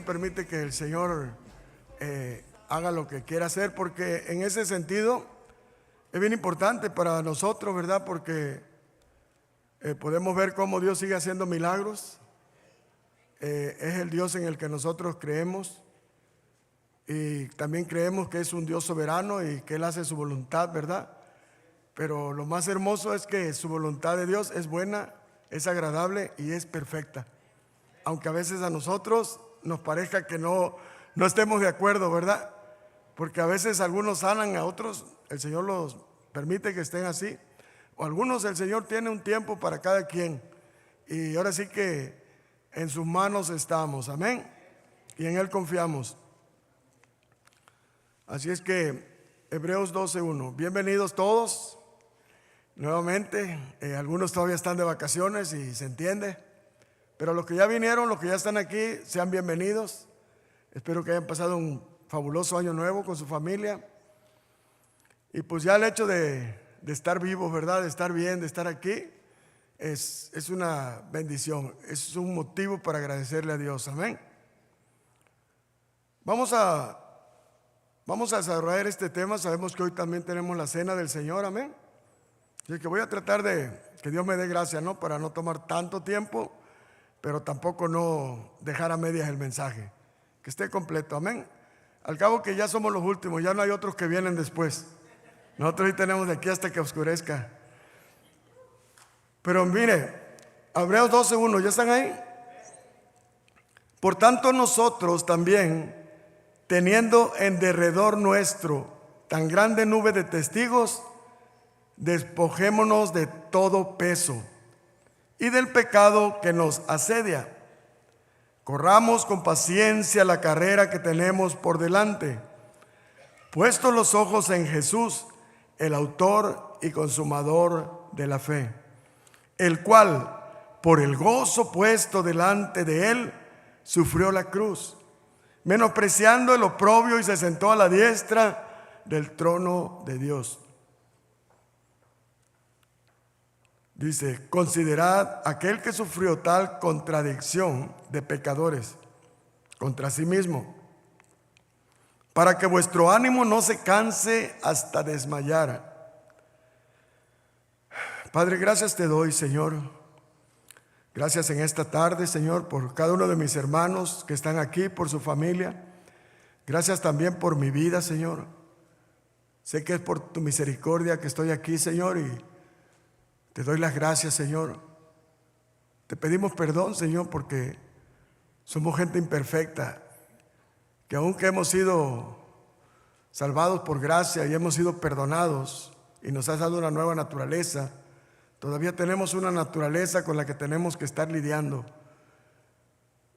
permite que el Señor haga lo que quiera hacer, porque en ese sentido es bien importante para nosotros, ¿verdad? Porque podemos ver cómo Dios sigue haciendo milagros. Es el Dios en el que nosotros creemos, y también creemos que es un Dios soberano y que Él hace su voluntad, ¿verdad? Pero lo más hermoso es que su voluntad de Dios es buena, es agradable y es perfecta. Aunque a veces a nosotros nos parezca que no estemos de acuerdo, ¿verdad? Porque a veces algunos sanan, a otros el Señor los permite que estén así, o algunos el Señor tiene un tiempo para cada quien, y ahora sí que en sus manos estamos, amén, y en Él confiamos. Así es que Hebreos 12:1, bienvenidos todos nuevamente. Algunos todavía están de vacaciones y se entiende, pero los que ya vinieron, los que ya están aquí, sean bienvenidos. Espero que hayan pasado un fabuloso año nuevo con su familia, y pues ya el hecho de estar vivos, ¿verdad? De estar bien, de estar aquí, es una bendición, es un motivo para agradecerle a Dios, amén. Vamos a desarrollar este tema. Sabemos que hoy también tenemos la cena del Señor, amén. Así que voy a tratar de que Dios me dé gracia, ¿no? Para no tomar tanto tiempo, pero tampoco no dejar a medias el mensaje, que esté completo, amén. Al cabo que ya somos los últimos, ya no hay otros que vienen después. Nosotros sí tenemos de aquí hasta que oscurezca. Pero mire, Hebreos 12:1, ¿ya están ahí? Por tanto nosotros también, teniendo en derredor nuestro tan grande nube de testigos, despojémonos de todo peso y del pecado que nos asedia. Corramos con paciencia la carrera que tenemos por delante, puestos los ojos en Jesús, el autor y consumador de la fe, el cual, por el gozo puesto delante de él, sufrió la cruz, menospreciando el oprobio, y se sentó a la diestra del trono de Dios. Dice, considerad aquel que sufrió tal contradicción de pecadores contra sí mismo, para que vuestro ánimo no se canse hasta desmayar. Padre, gracias te doy, Señor. Gracias en esta tarde, Señor, por cada uno de mis hermanos que están aquí, por su familia. Gracias también por mi vida, Señor. Sé que es por tu misericordia que estoy aquí, Señor, y te doy las gracias, Señor. Te pedimos perdón, Señor, porque somos gente imperfecta, que aunque hemos sido salvados por gracia y hemos sido perdonados y nos has dado una nueva naturaleza, todavía tenemos una naturaleza con la que tenemos que estar lidiando.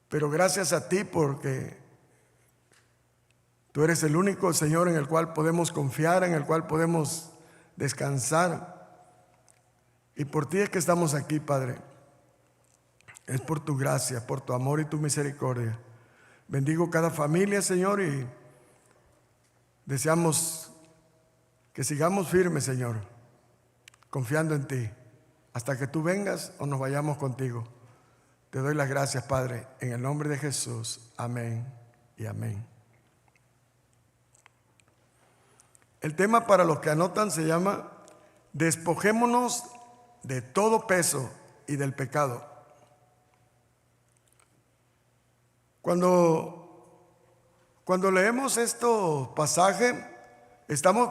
Pero gracias a ti, porque tú eres el único, Señor, en el cual podemos confiar, en el cual podemos descansar. Y por ti es que estamos aquí, Padre. Es por tu gracia, por tu amor y tu misericordia. Bendigo cada familia, Señor, y deseamos que sigamos firmes, Señor, confiando en ti, hasta que tú vengas o nos vayamos contigo. Te doy las gracias, Padre, en el nombre de Jesús. Amén y amén. El tema, para los que anotan, se llama despojémonos de todo peso y del pecado. Cuando leemos estos pasajes,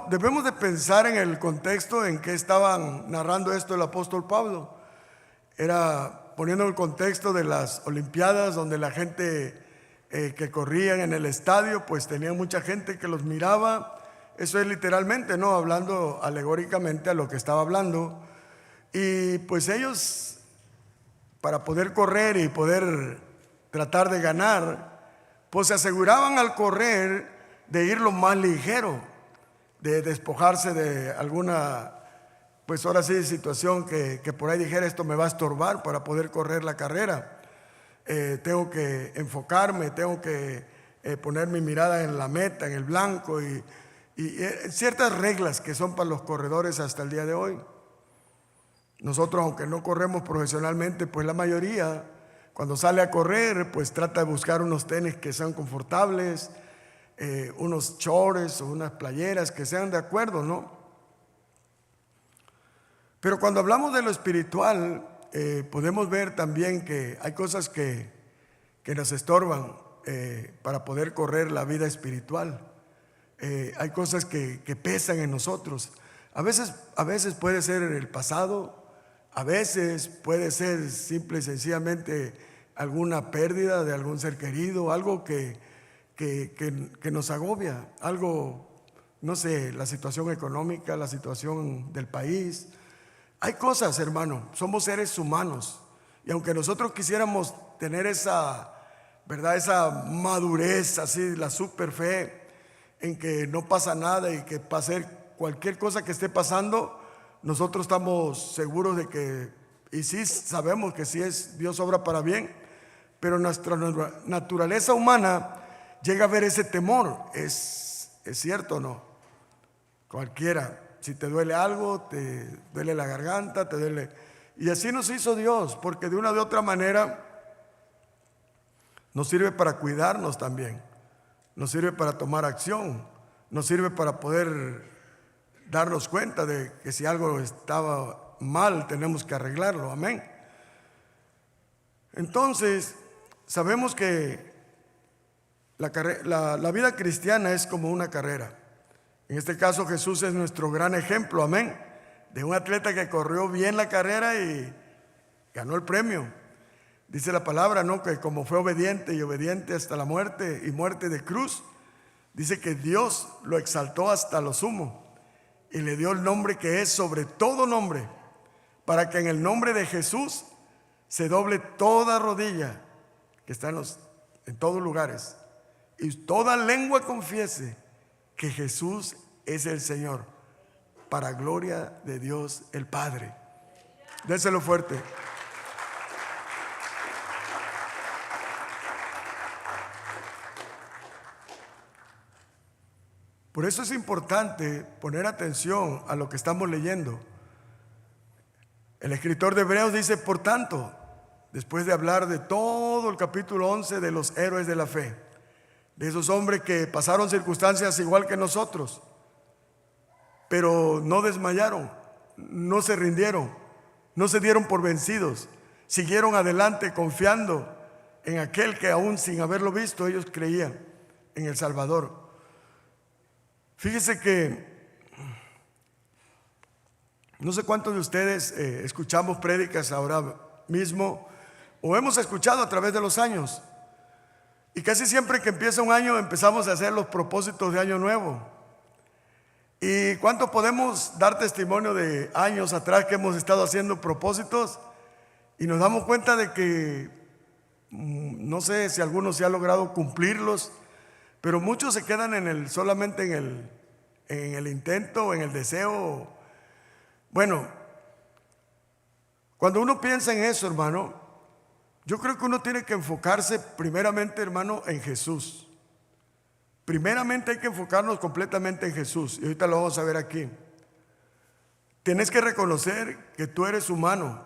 debemos de pensar en el contexto en que estaban narrando esto el apóstol Pablo. Era poniendo el contexto de las Olimpiadas, donde la gente que corrían en el estadio, pues tenían mucha gente que los miraba. Eso es literalmente, ¿no? Hablando alegóricamente a lo que estaba hablando. Y pues ellos, para poder correr y poder tratar de ganar, pues se aseguraban al correr de ir lo más ligero, de despojarse de alguna, pues ahora sí, situación que por ahí dijera, esto me va a estorbar para poder correr la carrera. Tengo que enfocarme, tengo que poner mi mirada en la meta, en el blanco, y ciertas reglas que son para los corredores hasta el día de hoy. Nosotros, aunque no corremos profesionalmente, pues la mayoría cuando sale a correr, pues trata de buscar unos tenis que sean confortables, unos shorts o unas playeras que sean de acuerdo, ¿no? Pero cuando hablamos de lo espiritual, podemos ver también que hay cosas que nos estorban para poder correr la vida espiritual. Hay cosas que pesan en nosotros. A veces puede ser el pasado, a veces puede ser simple y sencillamente alguna pérdida de algún ser querido, algo que nos agobia, algo, no sé, la situación económica, la situación del país. Hay cosas, hermano, somos seres humanos, y aunque nosotros quisiéramos tener esa, ¿verdad?, esa madurez, así, la super fe en que no pasa nada y que pase cualquier cosa que esté pasando, nosotros estamos seguros de que, y sí sabemos que sí es, Dios obra para bien, pero nuestra naturaleza humana llega a ver ese temor. ¿Es cierto o no? Cualquiera, si te duele algo, te duele la garganta, te duele. Y así nos hizo Dios, porque de una u otra manera nos sirve para cuidarnos también, nos sirve para tomar acción, nos sirve para poder darnos cuenta de que si algo estaba mal tenemos que arreglarlo, amén. Entonces, sabemos que la vida cristiana es como una carrera. En este caso Jesús es nuestro gran ejemplo, amén, de un atleta que corrió bien la carrera y ganó el premio. Dice la palabra, ¿no?, que como fue obediente y obediente hasta la muerte y muerte de cruz, dice que Dios lo exaltó hasta lo sumo y le dio el nombre que es sobre todo nombre, para que en el nombre de Jesús se doble toda rodilla que está en todos lugares y toda lengua confiese que Jesús es el Señor, para gloria de Dios el Padre. Déselo fuerte. Por eso es importante poner atención a lo que estamos leyendo. El escritor de Hebreos dice, por tanto, después de hablar de todo el capítulo 11 de los héroes de la fe, de esos hombres que pasaron circunstancias igual que nosotros, pero no desmayaron, no se rindieron, no se dieron por vencidos, siguieron adelante confiando en aquel que aún sin haberlo visto ellos creían, en el Salvador. Fíjese que no sé cuántos de ustedes escuchamos prédicas ahora mismo o hemos escuchado a través de los años, y casi siempre que empieza un año empezamos a hacer los propósitos de año nuevo. ¿Y cuánto podemos dar testimonio de años atrás que hemos estado haciendo propósitos y nos damos cuenta de que no sé si algunos se ha logrado cumplirlos, pero muchos se quedan solamente en el intento, en el deseo? Bueno, cuando uno piensa en eso, hermano, yo creo que uno tiene que enfocarse primeramente, hermano, en Jesús. Primeramente hay que enfocarnos completamente en Jesús, y ahorita lo vamos a ver aquí. Tienes que reconocer que tú eres humano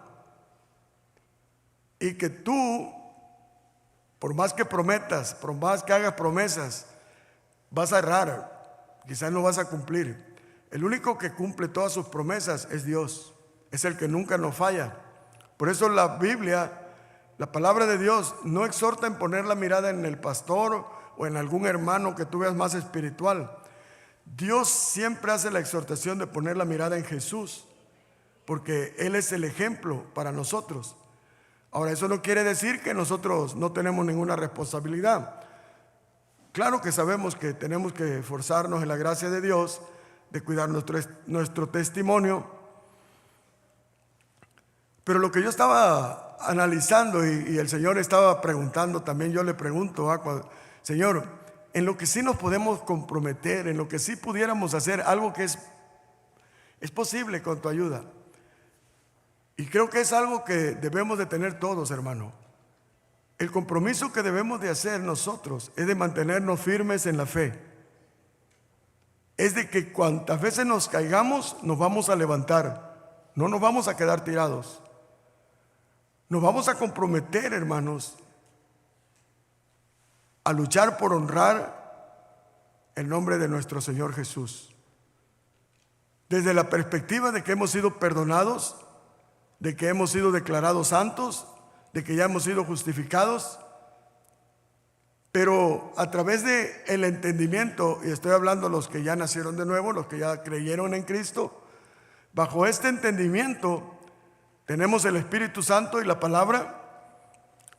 y que tú, por más que prometas, por más que hagas promesas, vas a errar, quizás no vas a cumplir. El único que cumple todas sus promesas es Dios, es el que nunca nos falla. Por eso la Biblia, la palabra de Dios, no exhorta en poner la mirada en el pastor o en algún hermano que tú veas más espiritual. Dios siempre hace la exhortación de poner la mirada en Jesús, porque Él es el ejemplo para nosotros. Ahora, eso no quiere decir que nosotros no tenemos ninguna responsabilidad. Claro que sabemos que tenemos que esforzarnos en la gracia de Dios, de cuidar nuestro testimonio. Pero lo que yo estaba analizando y el Señor estaba preguntando, también yo le pregunto, Señor, en lo que sí nos podemos comprometer, en lo que sí pudiéramos hacer, algo que es posible con tu ayuda. Y creo que es algo que debemos de tener todos, hermano. El compromiso que debemos de hacer nosotros es de mantenernos firmes en la fe. Es de que cuantas veces nos caigamos, nos vamos a levantar. No nos vamos a quedar tirados. Nos vamos a comprometer, hermanos, a luchar por honrar el nombre de nuestro Señor Jesús. Desde la perspectiva de que hemos sido perdonados, de que hemos sido declarados santos, de que ya hemos sido justificados, pero a través de el entendimiento, y estoy hablando de los que ya nacieron de nuevo, los que ya creyeron en Cristo, bajo este entendimiento tenemos el Espíritu Santo y la palabra.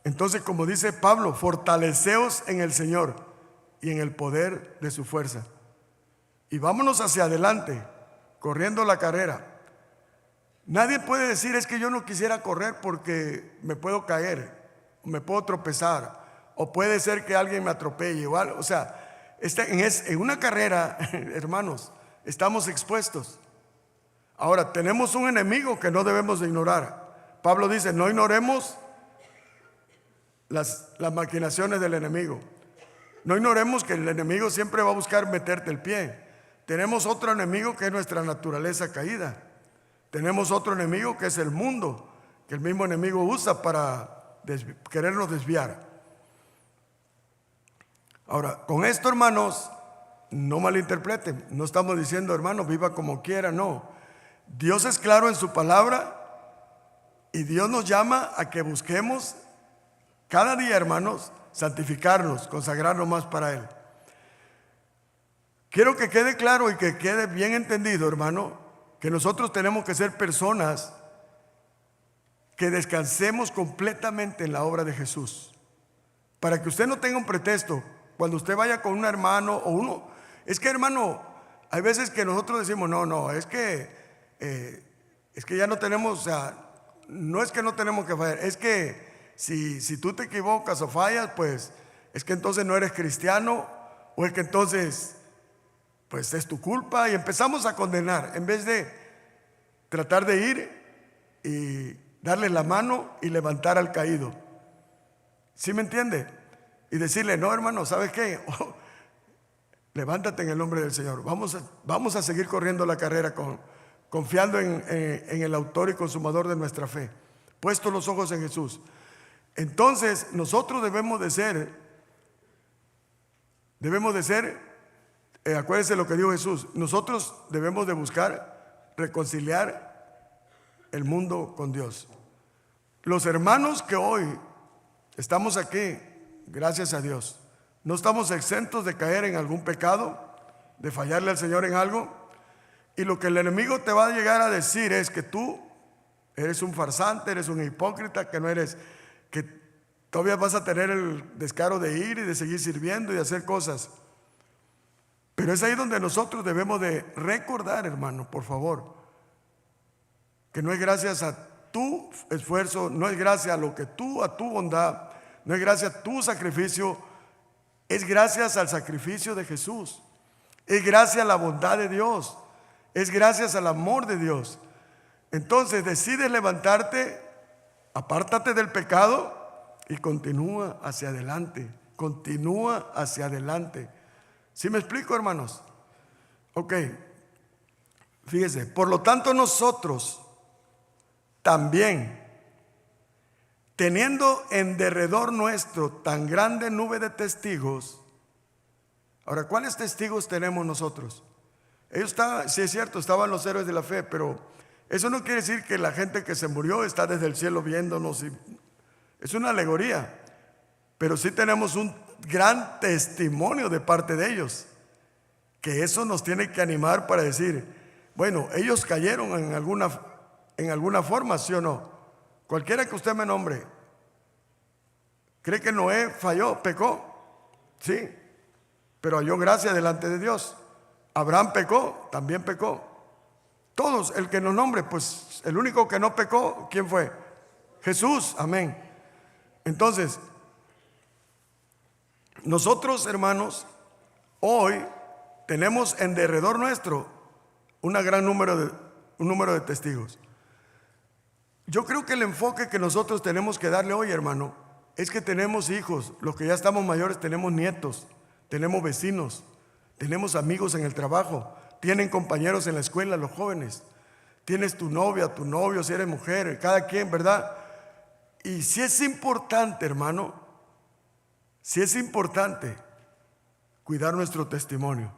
Entonces, como dice Pablo, fortaleceos en el Señor y en el poder de su fuerza. Y vámonos hacia adelante, corriendo la carrera. Nadie puede decir, es que yo no quisiera correr porque me puedo caer, me puedo tropezar, o puede ser que alguien me atropelle o algo. O sea, en una carrera, hermanos, estamos expuestos. Ahora, tenemos un enemigo que no debemos de ignorar. Pablo dice, no ignoremos las maquinaciones del enemigo. No ignoremos que el enemigo siempre va a buscar meterte el pie. Tenemos otro enemigo que es nuestra naturaleza caída. Tenemos otro enemigo que es el mundo, que el mismo enemigo usa para querernos desviar. Ahora, con esto, hermanos, no malinterpreten. No estamos diciendo, hermano, viva como quiera, no. Dios es claro en su palabra y Dios nos llama a que busquemos cada día, hermanos, santificarnos, consagrarnos más para Él. Quiero que quede claro y que quede bien entendido, hermano, que nosotros tenemos que ser personas que descansemos completamente en la obra de Jesús. Para que usted no tenga un pretexto cuando usted vaya con un hermano o uno. Es que, hermano, hay veces que nosotros decimos, no, es que ya no tenemos, o sea, no es que no tenemos que fallar, es que si tú te equivocas o fallas, pues es que entonces no eres cristiano, o es que entonces pues es tu culpa, y empezamos a condenar en vez de tratar de ir y darle la mano y levantar al caído. ¿Sí me entiende? Y decirle, no, hermano, ¿sabes qué? Levántate en el nombre del Señor. Vamos a seguir corriendo la carrera confiando en el autor y consumador de nuestra fe, puestos los ojos en Jesús. Entonces nosotros debemos de ser, acuérdense lo que dijo Jesús, nosotros debemos de buscar reconciliar el mundo con Dios. Los hermanos que hoy estamos aquí, gracias a Dios, no estamos exentos de caer en algún pecado, de fallarle al Señor en algo, y lo que el enemigo te va a llegar a decir es que tú eres un farsante, eres un hipócrita, que todavía vas a tener el descaro de ir y de seguir sirviendo y de hacer cosas. Pero es ahí donde nosotros debemos de recordar, hermano, por favor, que no es gracias a tu esfuerzo, no es gracias a tu bondad, no es gracias a tu sacrificio, es gracias al sacrificio de Jesús, es gracias a la bondad de Dios, es gracias al amor de Dios. Entonces decides levantarte, apártate del pecado y continúa hacia adelante, continúa hacia adelante. ¿Sí me explico, hermanos? Ok, fíjese, por lo tanto nosotros también, teniendo en derredor nuestro tan grande nube de testigos. Ahora, ¿cuáles testigos tenemos nosotros? Sí es cierto, estaban los héroes de la fe, pero eso no quiere decir que la gente que se murió está desde el cielo viéndonos. Es una alegoría, pero sí tenemos un gran testimonio de parte de ellos, que eso nos tiene que animar para decir, bueno, ellos cayeron en alguna forma, ¿sí o no? Cualquiera que usted me nombre, ¿cree que Noé falló, pecó? Sí, pero halló gracia delante de Dios. Abraham pecó, también pecó. Todos, el que nos nombre, pues el único que no pecó, ¿quién fue? Jesús, amén. Entonces, nosotros, hermanos, hoy tenemos en derredor nuestro un número de testigos. Yo creo que el enfoque que nosotros tenemos que darle hoy, hermano, es que tenemos hijos, los que ya estamos mayores tenemos nietos, tenemos vecinos, tenemos amigos en el trabajo, tienen compañeros en la escuela, los jóvenes, tienes tu novia, tu novio, si eres mujer, cada quien, ¿verdad? Y si es importante, hermano, si es importante cuidar nuestro testimonio.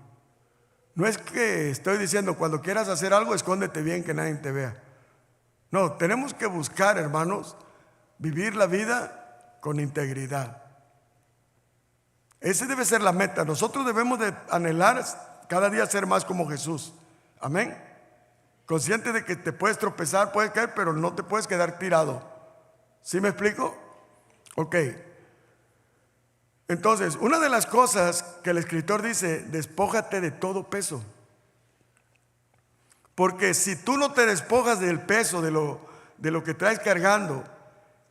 No es que estoy diciendo cuando quieras hacer algo, escóndete bien que nadie te vea. No, tenemos que buscar, hermanos, vivir la vida con integridad. Esa debe ser la meta. Nosotros debemos de anhelar cada día ser más como Jesús. Amén. Consciente de que te puedes tropezar, puedes caer, pero no te puedes quedar tirado. ¿Sí me explico? Ok. Entonces, una de las cosas que el escritor dice, despójate de todo peso. Porque si tú no te despojas del peso, de lo que traes cargando,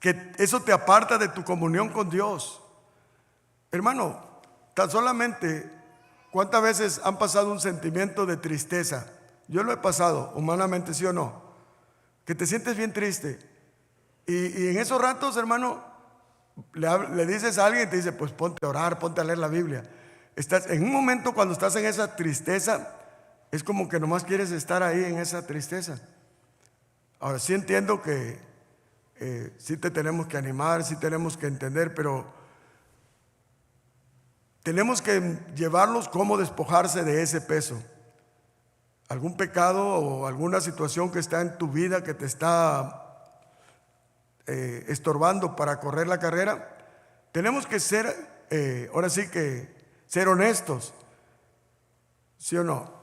que eso te aparta de tu comunión con Dios. Hermano, tan solamente, ¿cuántas veces han pasado un sentimiento de tristeza? Yo lo he pasado, humanamente, ¿sí o no? Que te sientes bien triste. Y en esos ratos, hermano, le dices a alguien y te dice, pues ponte a orar, ponte a leer la Biblia. Estás en un momento cuando estás en esa tristeza, es como que nomás quieres estar ahí en esa tristeza. Ahora sí entiendo que sí te tenemos que animar, sí tenemos que entender, pero tenemos que llevarlos cómo despojarse de ese peso. Algún pecado o alguna situación que está en tu vida que te está estorbando para correr la carrera, tenemos que ser, ahora sí que ser honestos, ¿sí o no?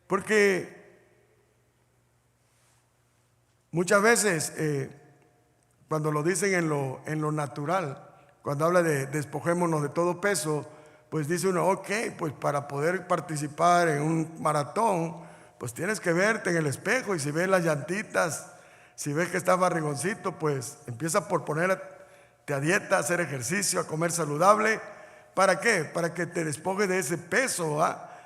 Porque muchas veces cuando lo dicen en lo natural, cuando habla de despojémonos de todo peso, pues dice uno, ok, pues para poder participar en un maratón, pues tienes que verte en el espejo y si ves las llantitas, si ves que estás barrigoncito, pues empieza por ponerte a dieta, a hacer ejercicio, a comer saludable. ¿Para qué? Para que te despojes de ese peso,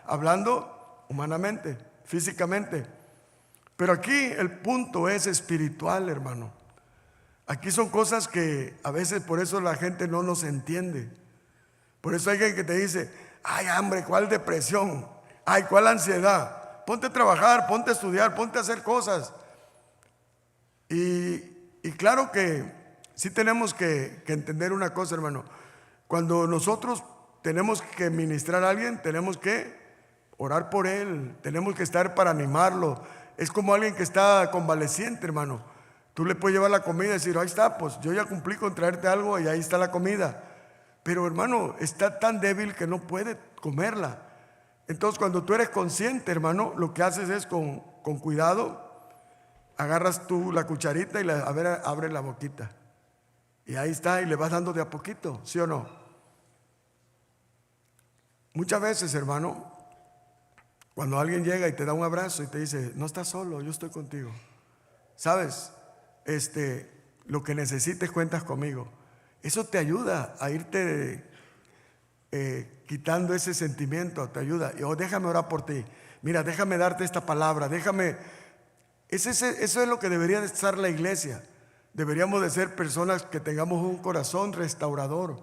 hablando humanamente, físicamente. Pero aquí el punto es espiritual, hermano. Aquí son cosas que a veces por eso la gente no nos entiende. Por eso hay alguien que te dice, ay, hambre, ¿cuál depresión? Ay, ¿cuál ansiedad? Ponte a trabajar, ponte a estudiar, ponte a hacer cosas. Y claro que sí tenemos que entender una cosa, hermano. Cuando nosotros tenemos que ministrar a alguien, tenemos que orar por él, tenemos que estar para animarlo. Es como alguien que está convaleciente, hermano. Tú le puedes llevar la comida y decir, ahí está, pues yo ya cumplí con traerte algo y ahí está la comida. Pero hermano, está tan débil que no puede comerla. Entonces cuando tú eres consciente, hermano, lo que haces es con cuidado, agarras tú la cucharita y abre la boquita. Y ahí está, y le vas dando de a poquito, ¿sí o no? Muchas veces, hermano, cuando alguien llega y te da un abrazo y te dice, no estás solo, yo estoy contigo. ¿Sabes? Lo que necesites cuentas conmigo. Eso te ayuda a irte quitando ese sentimiento, te ayuda. Déjame orar por ti. Mira, déjame darte esta palabra, déjame. Eso es lo que debería de estar la iglesia. Deberíamos de ser personas que tengamos un corazón restaurador,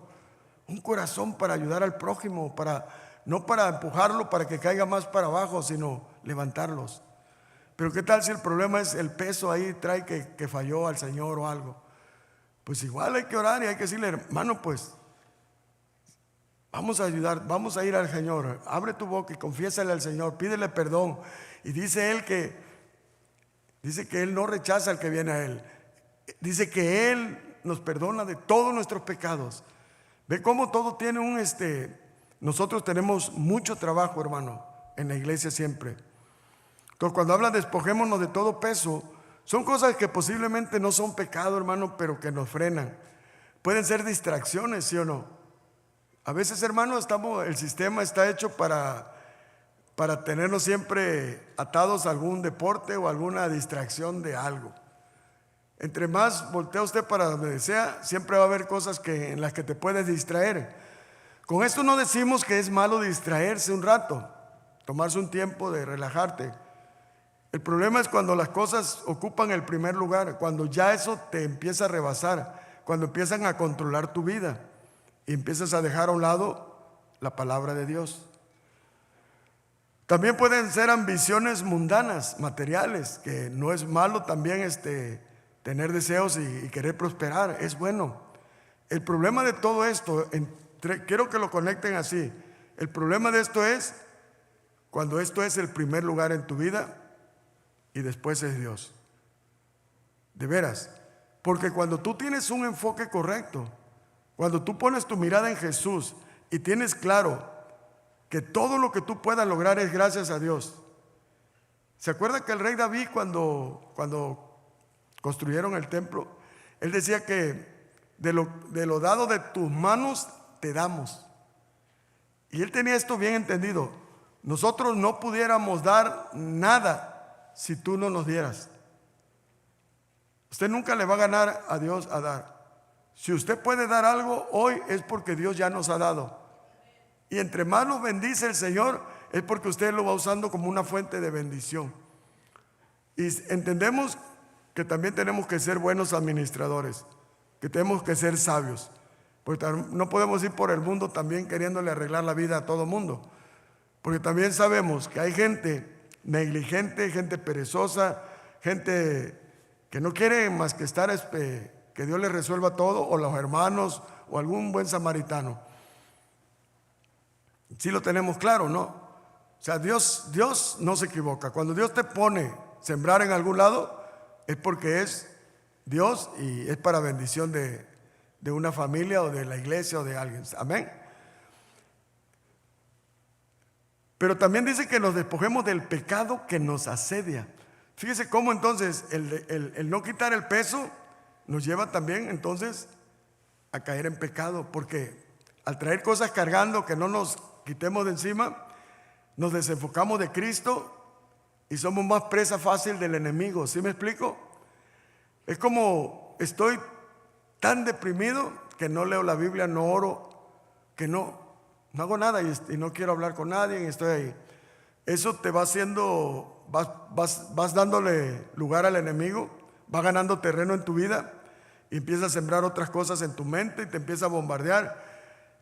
un corazón para ayudar al prójimo, no para empujarlo para que caiga más para abajo, sino levantarlos. Pero ¿qué tal si el problema es el peso ahí, trae que falló al Señor o algo? Pues igual hay que orar y hay que decirle, hermano, pues vamos a ayudar, vamos a ir al Señor. Abre tu boca y confiésale al Señor, pídele perdón. Y dice que Él no rechaza al que viene a Él. Dice que Él nos perdona de todos nuestros pecados. Ve cómo todo tiene nosotros tenemos mucho trabajo, hermano, en la iglesia siempre. Entonces cuando habla despojémonos de todo peso, son cosas que posiblemente no son pecado, hermano, pero que nos frenan. Pueden ser distracciones, ¿sí o no? A veces, hermano, el sistema está hecho para tenernos siempre atados a algún deporte o alguna distracción de algo. Entre más voltea usted para donde desea, siempre va a haber cosas en las que te puedes distraer. Con esto no decimos que es malo distraerse un rato, tomarse un tiempo de relajarte. El problema es cuando las cosas ocupan el primer lugar, cuando ya eso te empieza a rebasar, cuando empiezan a controlar tu vida y empiezas a dejar a un lado la palabra de Dios. También pueden ser ambiciones mundanas, materiales, que no es malo también tener deseos y querer prosperar, es bueno. El problema de todo esto, quiero que lo conecten así. El problema de esto es cuando esto es el primer lugar en tu vida y después es Dios. De veras. Porque cuando tú tienes un enfoque correcto, cuando tú pones tu mirada en Jesús y tienes claro que todo lo que tú puedas lograr es gracias a Dios. ¿Se acuerda que el rey David cuando construyeron el templo, él decía que de lo dado de tus manos te damos? Y él tenía esto bien entendido. Nosotros no pudiéramos dar nada si tú no nos dieras. Usted nunca le va a ganar a Dios a dar. Si usted puede dar algo hoy es porque Dios ya nos ha dado. Y entre más nos bendice el Señor es porque usted lo va usando como una fuente de bendición. Y entendemos que también tenemos que ser buenos administradores, que tenemos que ser sabios, porque no podemos ir por el mundo también queriéndole arreglar la vida a todo mundo, porque también sabemos que hay gente negligente, gente perezosa, gente que no quiere más que estar, que Dios le resuelva todo, o los hermanos, o algún buen samaritano. Sí lo tenemos claro, ¿no? O sea, Dios no se equivoca. Cuando Dios te pone sembrar en algún lado, es porque es Dios y es para bendición de una familia o de la iglesia o de alguien. Amén. Pero también dice que nos despojemos del pecado que nos asedia. Fíjese cómo entonces el no quitar el peso nos lleva también entonces a caer en pecado, porque al traer cosas cargando que no nos quitemos de encima, nos desenfocamos de Cristo y somos más presa fácil del enemigo. ¿Sí me explico? Es como estoy tan deprimido que no leo la Biblia, no oro, que no hago nada y no quiero hablar con nadie y estoy ahí. Eso te va haciendo, vas dándole lugar al enemigo, va ganando terreno en tu vida y empieza a sembrar otras cosas en tu mente y te empieza a bombardear.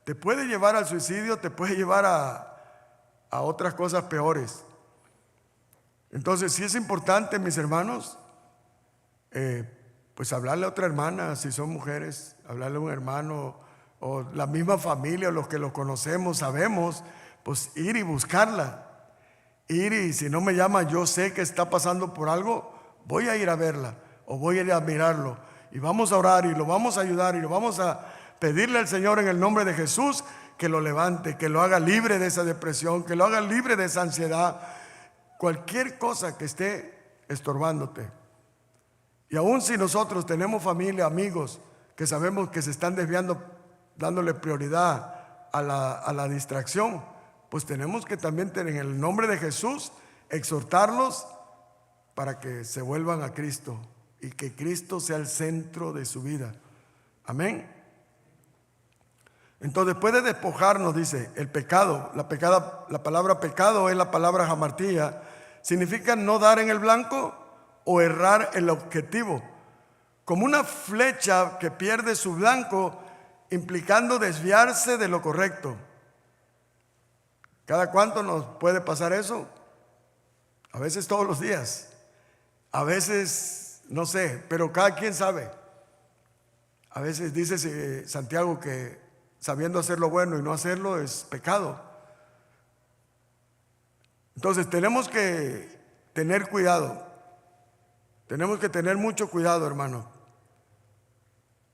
Te puede llevar al suicidio, te puede llevar a otras cosas peores. Entonces sí es importante, mis hermanos, pues hablarle a otra hermana, si son mujeres, hablarle a un hermano o la misma familia, los que los conocemos, sabemos, pues ir y buscarla. Ir y si no me llama, yo sé que está pasando por algo, voy a ir a verla o voy a ir a mirarlo y vamos a orar y lo vamos a ayudar y lo vamos a pedirle al Señor en el nombre de Jesús que lo levante, que lo haga libre de esa depresión, que lo haga libre de esa ansiedad, cualquier cosa que esté estorbándote. Y aún si nosotros tenemos familia, amigos que sabemos que se están desviando, dándole prioridad a la distracción, pues tenemos que también en el nombre de Jesús exhortarlos para que se vuelvan a Cristo y que Cristo sea el centro de su vida. Amén. Entonces, después de despojarnos, dice, el pecado, la palabra pecado es la palabra hamartía, significa no dar en el blanco o errar el objetivo, como una flecha que pierde su blanco, implicando desviarse de lo correcto. ¿Cada cuánto nos puede pasar eso? A veces todos los días, a veces no sé, pero cada quien sabe. A veces dice Santiago que sabiendo hacer lo bueno y no hacerlo es pecado. Entonces tenemos que tener cuidado. Tenemos que tener mucho cuidado, hermano.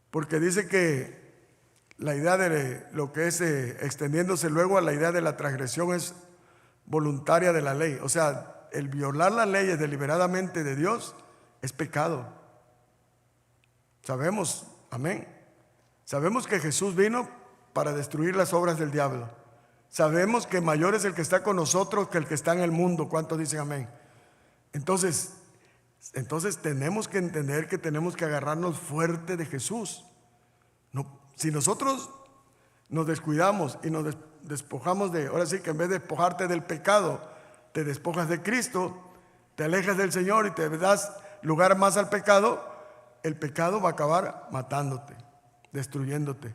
Porque dice que la idea de lo que es extendiéndose luego a la idea de la transgresión es voluntaria de la ley. O sea, el violar las leyes deliberadamente de Dios es pecado. Sabemos, amén. Sabemos que Jesús vino para destruir las obras del diablo. Sabemos que mayor es el que está con nosotros que el que está en el mundo. ¿Cuántos dicen amén? Entonces tenemos que entender que tenemos que agarrarnos fuerte de Jesús. Si nosotros nos descuidamos y nos despojamos ahora sí que en vez de despojarte del pecado, te despojas de Cristo, te alejas del Señor y te das lugar más al pecado, el pecado va a acabar matándote, destruyéndote.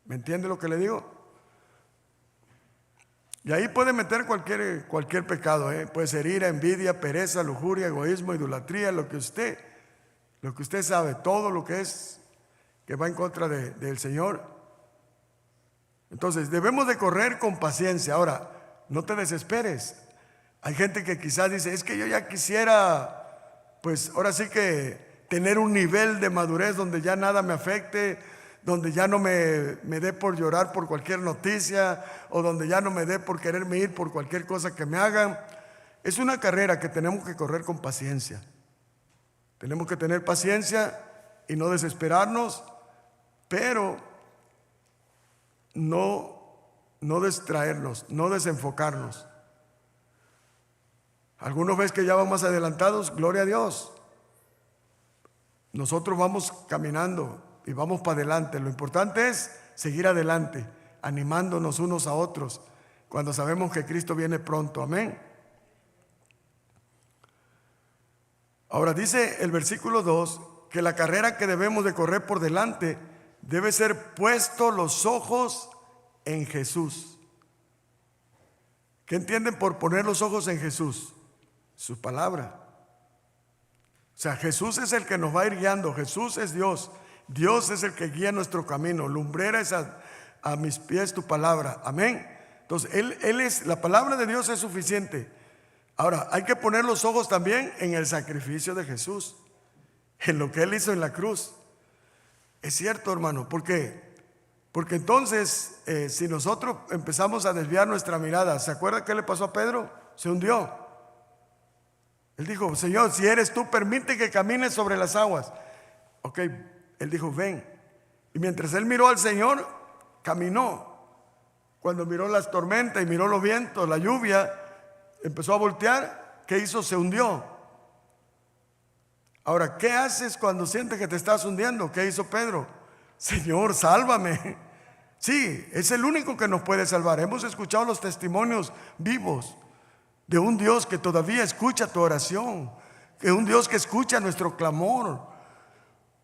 ¿Me entiende lo que le digo? Y ahí puede meter cualquier pecado, Puede ser ira, envidia, pereza, lujuria, egoísmo, idolatría, lo que usted lo que usted sabe, todo lo que es que va en contra del Señor. Entonces debemos de correr con paciencia. Ahora, no te desesperes. Hay gente que quizás dice, es que yo ya quisiera, pues ahora sí que tener un nivel de madurez donde ya nada me afecte, donde ya no me dé por llorar por cualquier noticia, o donde ya no me dé por quererme ir por cualquier cosa que me hagan. Es una carrera que tenemos que correr con paciencia. Tenemos que tener paciencia y no desesperarnos, pero no distraernos, no desenfocarnos. Algunos ves que ya van más adelantados, gloria a Dios. Nosotros vamos caminando y vamos para adelante. Lo importante es seguir adelante, animándonos unos a otros, cuando sabemos que Cristo viene pronto. Amén. Ahora dice el versículo 2 que la carrera que debemos de correr por delante debe ser puesto los ojos en Jesús. ¿Qué entienden por poner los ojos en Jesús? Su palabra. O sea, Jesús es el que nos va a ir guiando. Jesús es Dios. Dios es el que guía nuestro camino. Lumbrera es a mis pies tu palabra. Amén. Entonces, Él es, la palabra de Dios es suficiente. Ahora, hay que poner los ojos también en el sacrificio de Jesús, en lo que Él hizo en la cruz. Es cierto, hermano. ¿Por qué? Porque entonces, si nosotros empezamos a desviar nuestra mirada, ¿se acuerda qué le pasó a Pedro? Se hundió. Él dijo, Señor, si eres tú, permite que camine sobre las aguas. Ok, Él dijo, ven. Y mientras él miró al Señor, caminó. Cuando miró las tormentas y miró los vientos, la lluvia, empezó a voltear. ¿Qué hizo? Se hundió. Ahora, ¿qué haces cuando sientes que te estás hundiendo? ¿Qué hizo Pedro? Señor, sálvame. Sí, es el único que nos puede salvar. Hemos escuchado los testimonios vivos de un Dios que todavía escucha tu oración, que un Dios que escucha nuestro clamor.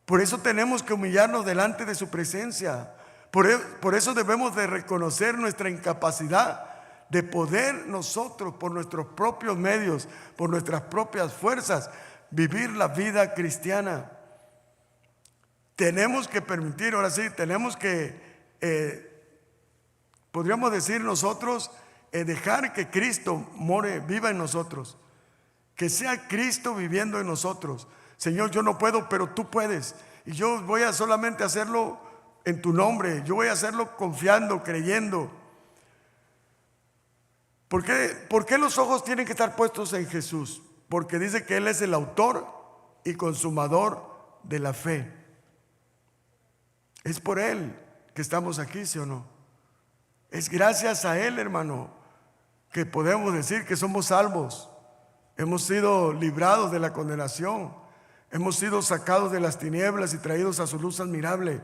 Por eso tenemos que humillarnos delante de su presencia. Por eso debemos de reconocer nuestra incapacidad de poder nosotros, por nuestros propios medios, por nuestras propias fuerzas, vivir la vida cristiana. Tenemos que permitir, ahora sí, tenemos que, podríamos decir nosotros, dejar que Cristo more, viva en nosotros. Que sea Cristo viviendo en nosotros. Señor, yo no puedo, pero tú puedes. Y yo voy a solamente hacerlo en tu nombre. Yo voy a hacerlo confiando, creyendo. ¿Por qué los ojos tienen que estar puestos en Jesús? Porque dice que Él es el autor y consumador de la fe. Es por Él que estamos aquí, ¿sí o no? Es gracias a Él, hermano, que podemos decir que somos salvos. Hemos sido librados de la condenación. Hemos sido sacados de las tinieblas y traídos a su luz admirable.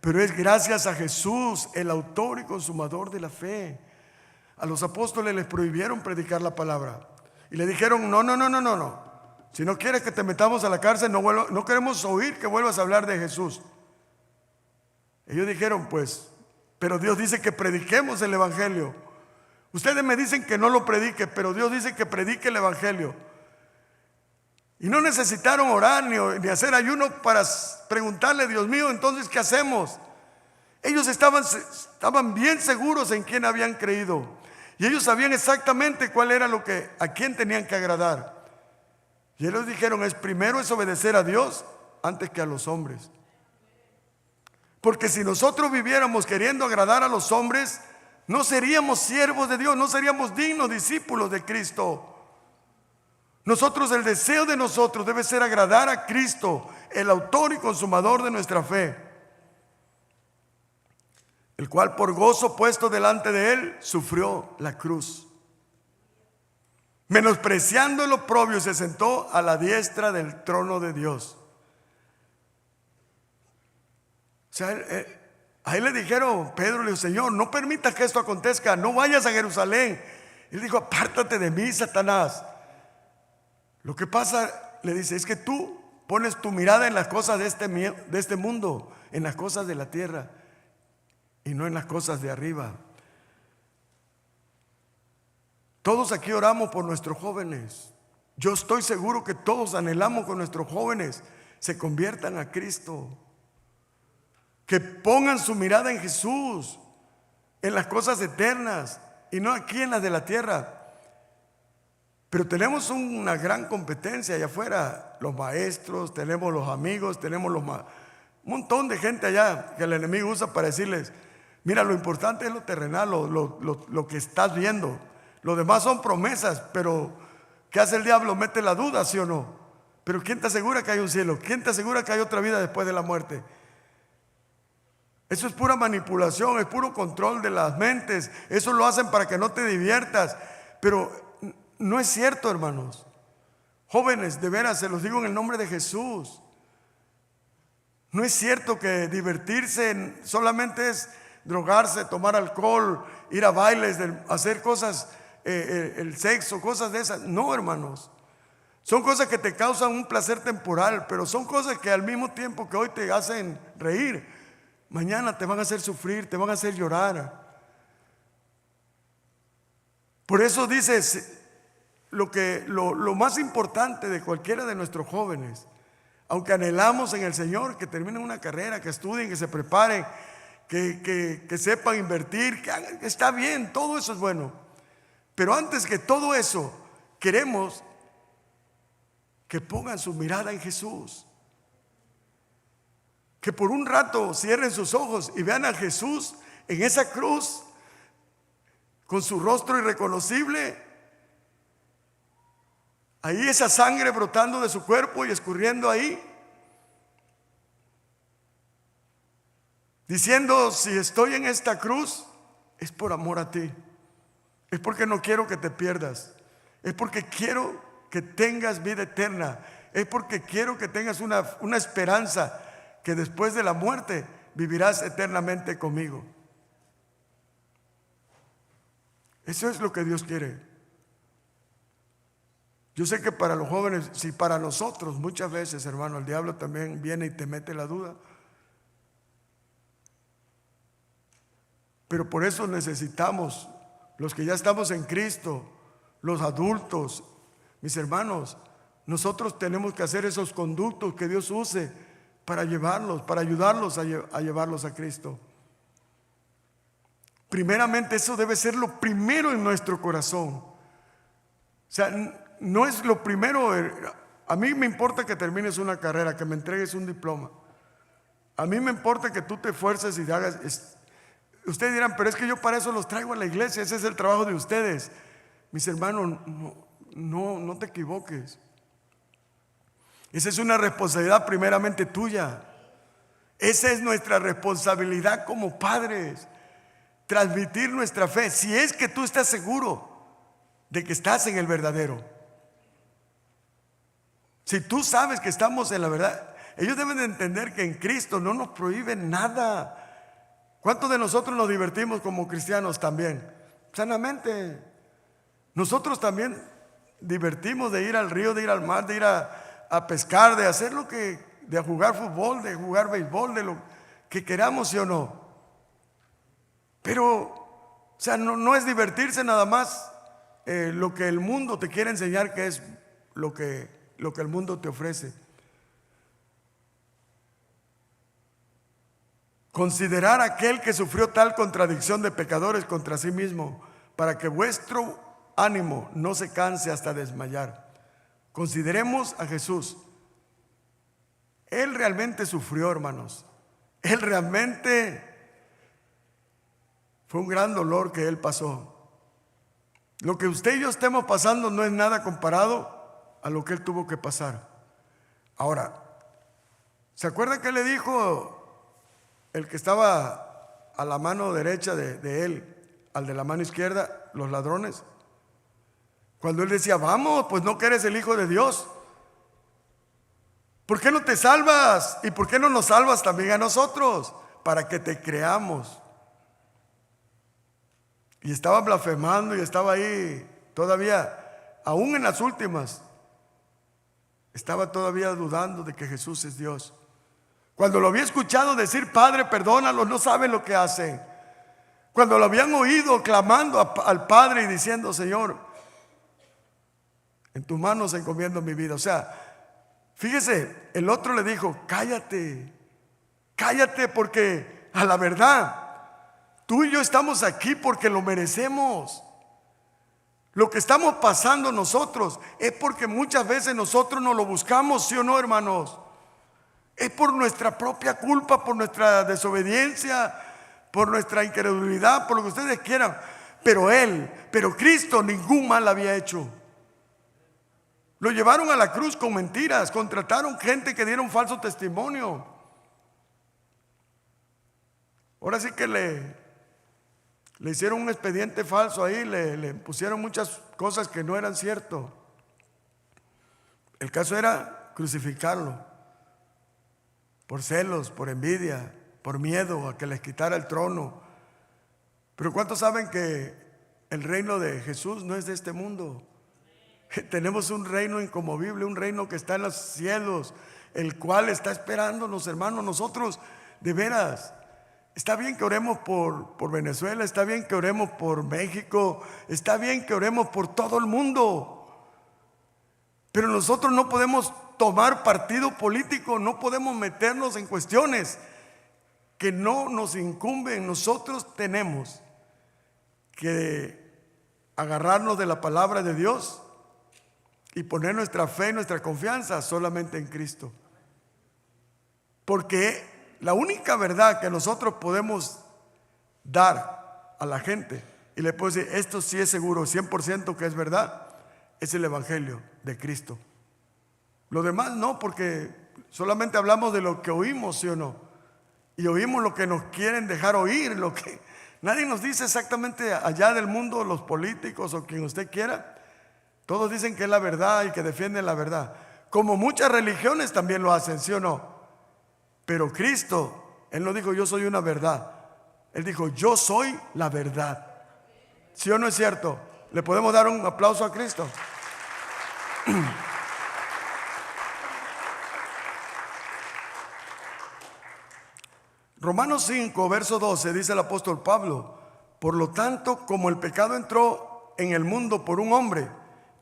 Pero es gracias a Jesús, el autor y consumador de la fe. A los apóstoles les prohibieron predicar la palabra. Y le dijeron, no. Si no quieres que te metamos a la cárcel, no queremos oír que vuelvas a hablar de Jesús. Ellos dijeron, pues, pero Dios dice que prediquemos el evangelio. Ustedes me dicen que no lo predique, pero Dios dice que predique el evangelio. Y no necesitaron orar ni hacer ayuno para preguntarle, Dios mío, entonces ¿qué hacemos? Ellos estaban bien seguros en quién habían creído. Y ellos sabían exactamente cuál era a quién tenían que agradar. Y ellos dijeron, primero es obedecer a Dios antes que a los hombres. Porque si nosotros viviéramos queriendo agradar a los hombres, no seríamos siervos de Dios, no seríamos dignos discípulos de Cristo. El deseo de nosotros debe ser agradar a Cristo, el autor y consumador de nuestra fe, el cual por gozo puesto delante de Él sufrió la cruz, menospreciando el oprobio, se sentó a la diestra del trono de Dios. O sea, a él le dijeron, Pedro le dijo, Señor, no permitas que esto acontezca, no vayas a Jerusalén. Él dijo, apártate de mí, Satanás. Lo que pasa, le dice, es que tú pones tu mirada en las cosas de este mundo, en las cosas de la tierra, y no en las cosas de arriba. Todos aquí oramos por nuestros jóvenes. Yo estoy seguro que todos anhelamos con nuestros jóvenes se conviertan a Cristo, que pongan su mirada en Jesús, en las cosas eternas y no aquí en las de la tierra. Pero tenemos una gran competencia allá afuera, los maestros, tenemos los amigos, tenemos un montón de gente allá que el enemigo usa para decirles: mira, lo importante es lo terrenal, lo que estás viendo. Lo demás son promesas, pero ¿qué hace el diablo? Mete la duda, ¿sí o no? Pero ¿quién te asegura que hay un cielo? ¿Quién te asegura que hay otra vida después de la muerte? Eso es pura manipulación, es puro control de las mentes. Eso lo hacen para que no te diviertas. Pero no es cierto, hermanos. Jóvenes, de veras, se los digo en el nombre de Jesús. No es cierto que divertirse solamente es drogarse, tomar alcohol, ir a bailes, hacer cosas, el sexo, cosas de esas. No, hermanos. Son cosas que te causan un placer temporal, pero son cosas que al mismo tiempo que hoy te hacen reír, mañana te van a hacer sufrir, te van a hacer llorar. Por eso dices, lo más importante de cualquiera de nuestros jóvenes, aunque anhelamos en el Señor que terminen una carrera, que estudien, que se preparen, que sepan invertir, está bien, todo eso es bueno. Pero antes que todo eso, queremos que pongan su mirada en Jesús. Que por un rato cierren sus ojos y vean a Jesús en esa cruz, con su rostro irreconocible, ahí esa sangre brotando de su cuerpo y escurriendo ahí, diciendo: si estoy en esta cruz, es por amor a ti, es porque no quiero que te pierdas, es porque quiero que tengas vida eterna, es porque quiero que tengas una esperanza, que después de la muerte vivirás eternamente conmigo. Eso es lo que Dios quiere. Yo sé que para los jóvenes, si para nosotros muchas veces, hermano, el diablo también viene y te mete la duda. Pero por eso necesitamos, los que ya estamos en Cristo, los adultos, mis hermanos, nosotros tenemos que hacer esos conductos que Dios use para llevarlos, para ayudarlos a llevarlos a Cristo. Primeramente, eso debe ser lo primero en nuestro corazón. O sea, no es lo primero. A mí me importa que termines una carrera, que me entregues un diploma. A mí me importa que tú te esfuerces y hagas. Ustedes dirán: pero es que yo para eso los traigo a la iglesia, ese es el trabajo de ustedes. Mis hermanos, no te equivoques. Esa es una responsabilidad primeramente tuya. Esa es nuestra responsabilidad como padres, transmitir nuestra fe, si es que tú estás seguro de que estás en el verdadero. Si tú sabes que estamos en la verdad, ellos deben de entender que en Cristo no nos prohíben nada. ¿Cuántos de nosotros nos divertimos como cristianos también? Sanamente. Nosotros también divertimos de ir al río, de ir al mar, de ir a pescar, de hacer de jugar fútbol, de jugar béisbol, de lo que queramos, ¿sí o no? Pero, o sea, no es divertirse nada más lo que el mundo te quiere enseñar, que es lo que el mundo te ofrece. Considerar aquel que sufrió tal contradicción de pecadores contra sí mismo, para que vuestro ánimo no se canse hasta desmayar. Consideremos a Jesús. Él realmente sufrió, hermanos. Él realmente fue un gran dolor que Él pasó. Lo que usted y yo estemos pasando no es nada comparado a lo que Él tuvo que pasar. Ahora, ¿se acuerdan que le dijo el que estaba a la mano derecha de Él, al de la mano izquierda, los ladrones? Cuando Él decía: vamos, pues no que eres el Hijo de Dios. ¿Por qué no te salvas? ¿Y por qué no nos salvas también a nosotros? Para que te creamos. Y estaba blasfemando y estaba ahí todavía, aún en las últimas, estaba todavía dudando de que Jesús es Dios. Cuando lo había escuchado decir: Padre, perdónalos, no saben lo que hacen. Cuando lo habían oído clamando al Padre y diciendo: Señor, en tus manos encomiendo mi vida. O sea, Fíjese, el otro le dijo: cállate, cállate, porque a la verdad, tú y yo estamos aquí porque lo merecemos. Lo que estamos pasando nosotros es porque muchas veces nosotros no lo buscamos, ¿sí o no, hermanos? Es por nuestra propia culpa, por nuestra desobediencia, por nuestra incredulidad, por lo que ustedes quieran. Pero Cristo ningún mal había hecho. Lo llevaron a la cruz con mentiras, contrataron gente que dieron falso testimonio. Ahora sí que le hicieron un expediente falso ahí, le pusieron muchas cosas que no eran cierto. El caso era crucificarlo por celos, por envidia, por miedo a que les quitara el trono. Pero ¿cuántos saben que el reino de Jesús no es de este mundo? Tenemos un reino inconmovible, un reino que está en los cielos, el cual está esperándonos, hermanos. Nosotros, de veras, está bien que oremos por Venezuela, está bien que oremos por México, está bien que oremos por todo el mundo, pero nosotros no podemos tomar partido político, no podemos meternos en cuestiones que no nos incumben. Nosotros tenemos que agarrarnos de la palabra de Dios y poner nuestra fe y nuestra confianza solamente en Cristo, porque la única verdad que nosotros podemos dar a la gente, y le puedo decir, esto sí es seguro, 100% que es verdad, es el Evangelio de Cristo. Lo demás no, porque solamente hablamos de lo que oímos, ¿sí o no? Y oímos lo que nos quieren dejar oír, lo que nadie nos dice exactamente allá del mundo, los políticos o quien usted quiera. Todos dicen que es la verdad y que defienden la verdad, como muchas religiones también lo hacen, ¿sí o no? Pero Cristo, Él no dijo yo soy una verdad, Él dijo yo soy la verdad. ¿Sí o no es cierto? ¿Le podemos dar un aplauso a Cristo? Romanos 5, verso 12, dice el apóstol Pablo: por lo tanto, como el pecado entró en el mundo por un hombre,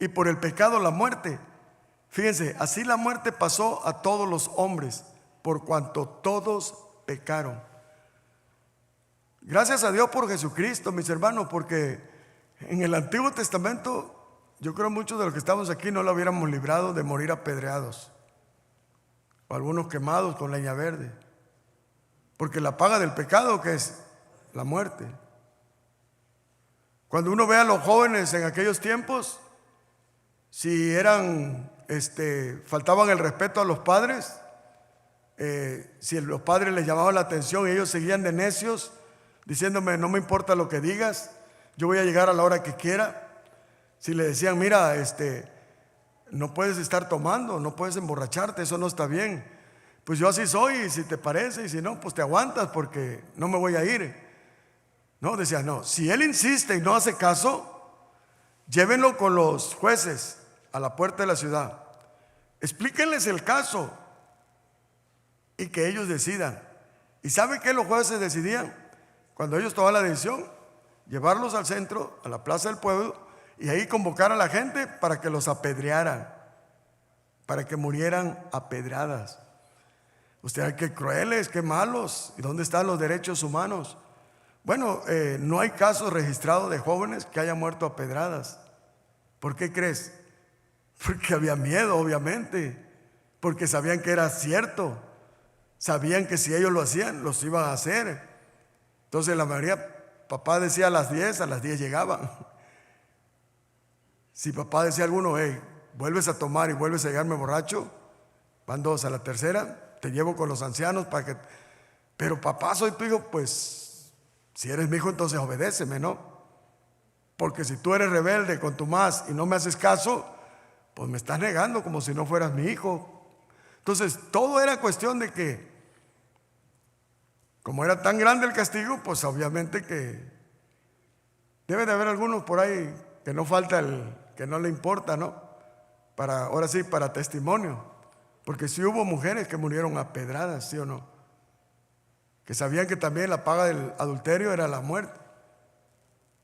y por el pecado la muerte, fíjense, así la muerte pasó a todos los hombres, por cuanto todos pecaron. Gracias a Dios por Jesucristo, mis hermanos, porque en el Antiguo Testamento yo creo muchos de los que estamos aquí no lo hubiéramos librado de morir apedreados, o algunos quemados con leña verde, porque la paga del pecado, que es la muerte. Cuando uno ve a los jóvenes en aquellos tiempos, si faltaban el respeto a los padres, si los padres les llamaban la atención y ellos seguían de necios, diciéndome no me importa lo que digas, yo voy a llegar a la hora que quiera. Si le decían mira, no puedes estar tomando, no puedes emborracharte, eso no está bien, pues yo así soy, y si te parece, y si no, pues te aguantas porque no me voy a ir. No, decía, no, si él insiste y no hace caso, llévenlo con los jueces a la puerta de la ciudad, explíquenles el caso y que ellos decidan. ¿Y sabe qué los jueces decidían? Cuando ellos tomaban la decisión, llevarlos al centro, a la plaza del pueblo, y ahí convocar a la gente para que los apedrearan, para que murieran a pedradas. Ustedes, qué crueles, qué malos. ¿Y dónde están los derechos humanos? Bueno, no hay casos registrados de jóvenes que hayan muerto a pedradas. ¿Por qué crees? Porque había miedo, obviamente, porque sabían que era cierto, sabían que si ellos lo hacían, los iban a hacer. Entonces la mayoría, papá decía a las 10 llegaban. Si papá decía a alguno, hey, vuelves a tomar y vuelves a llegarme borracho, van dos, a la tercera te llevo con los ancianos para que... Pero papá, soy tu hijo, pues si eres mi hijo entonces obedéceme, ¿no? Porque si tú eres rebelde con tu más y no me haces caso, pues me estás negando como si no fueras mi hijo. Entonces todo era cuestión de que, como era tan grande el castigo, pues obviamente que debe de haber algunos por ahí que no falta el que no le importa, ¿no? Ahora sí, para testimonio. Porque sí hubo mujeres que murieron a pedradas, ¿sí o no? Que sabían que también la paga del adulterio era la muerte.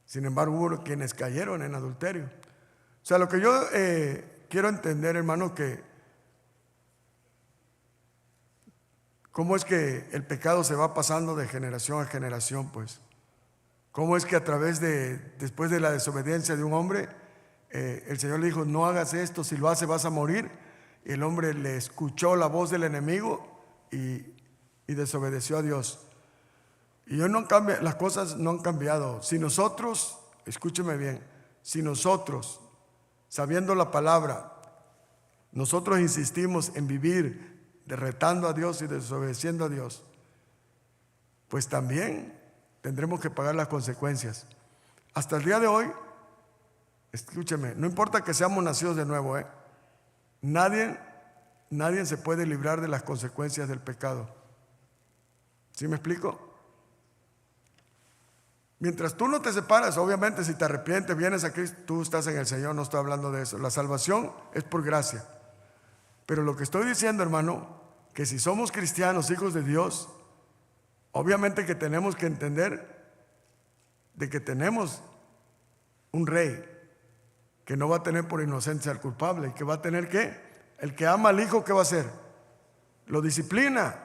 Sin embargo, hubo quienes cayeron en adulterio. O sea, lo que yo quiero entender, hermano, que cómo es que el pecado se va pasando de generación a generación, pues. Cómo es que después de la desobediencia de un hombre, el Señor le dijo: no hagas esto, si lo haces vas a morir. Y el hombre le escuchó la voz del enemigo y desobedeció a Dios. Y hoy no cambia, las cosas no han cambiado. Si nosotros, escúcheme bien, si nosotros, sabiendo la palabra, nosotros insistimos en vivir retando a Dios y desobedeciendo a Dios, pues también tendremos que pagar las consecuencias. Hasta el día de hoy, escúcheme, no importa que seamos nacidos de nuevo, nadie se puede librar de las consecuencias del pecado. ¿Sí me explico? Mientras tú no te separas, obviamente si te arrepientes, vienes a Cristo, tú estás en el Señor, no estoy hablando de eso. La salvación es por gracia. Pero lo que estoy diciendo, hermano, que si somos cristianos, hijos de Dios, obviamente que tenemos que entender de que tenemos un rey que no va a tener por inocencia al culpable, y que va a tener que, el que ama al hijo, ¿qué va a hacer? Lo disciplina.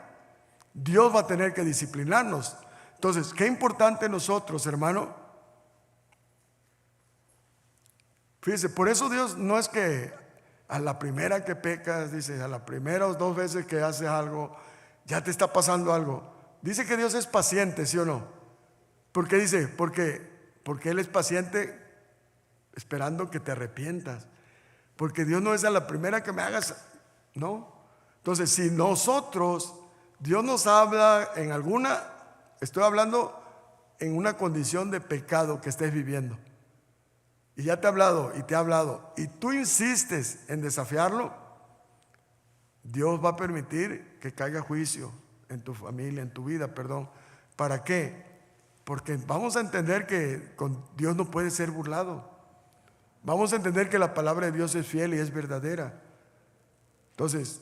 Dios va a tener que disciplinarnos. Entonces, qué importante nosotros, hermano. Fíjese, por eso Dios no es que a la primera que pecas, dice, a la primera o 2 veces que haces algo, ya te está pasando algo. Dice que Dios es paciente, ¿sí o no? ¿Por qué dice? Porque Él es paciente esperando que te arrepientas. Porque Dios no es a la primera que me hagas, ¿no? Entonces, si nosotros, Dios nos habla en alguna, estoy hablando en una condición de pecado que estés viviendo, y ya te ha hablado y te ha hablado, y tú insistes en desafiarlo, Dios va a permitir que caiga juicio en tu familia, en tu vida, perdón. ¿Para qué? Porque vamos a entender que con Dios no puede ser burlado. Vamos a entender que la palabra de Dios es fiel y es verdadera. Entonces,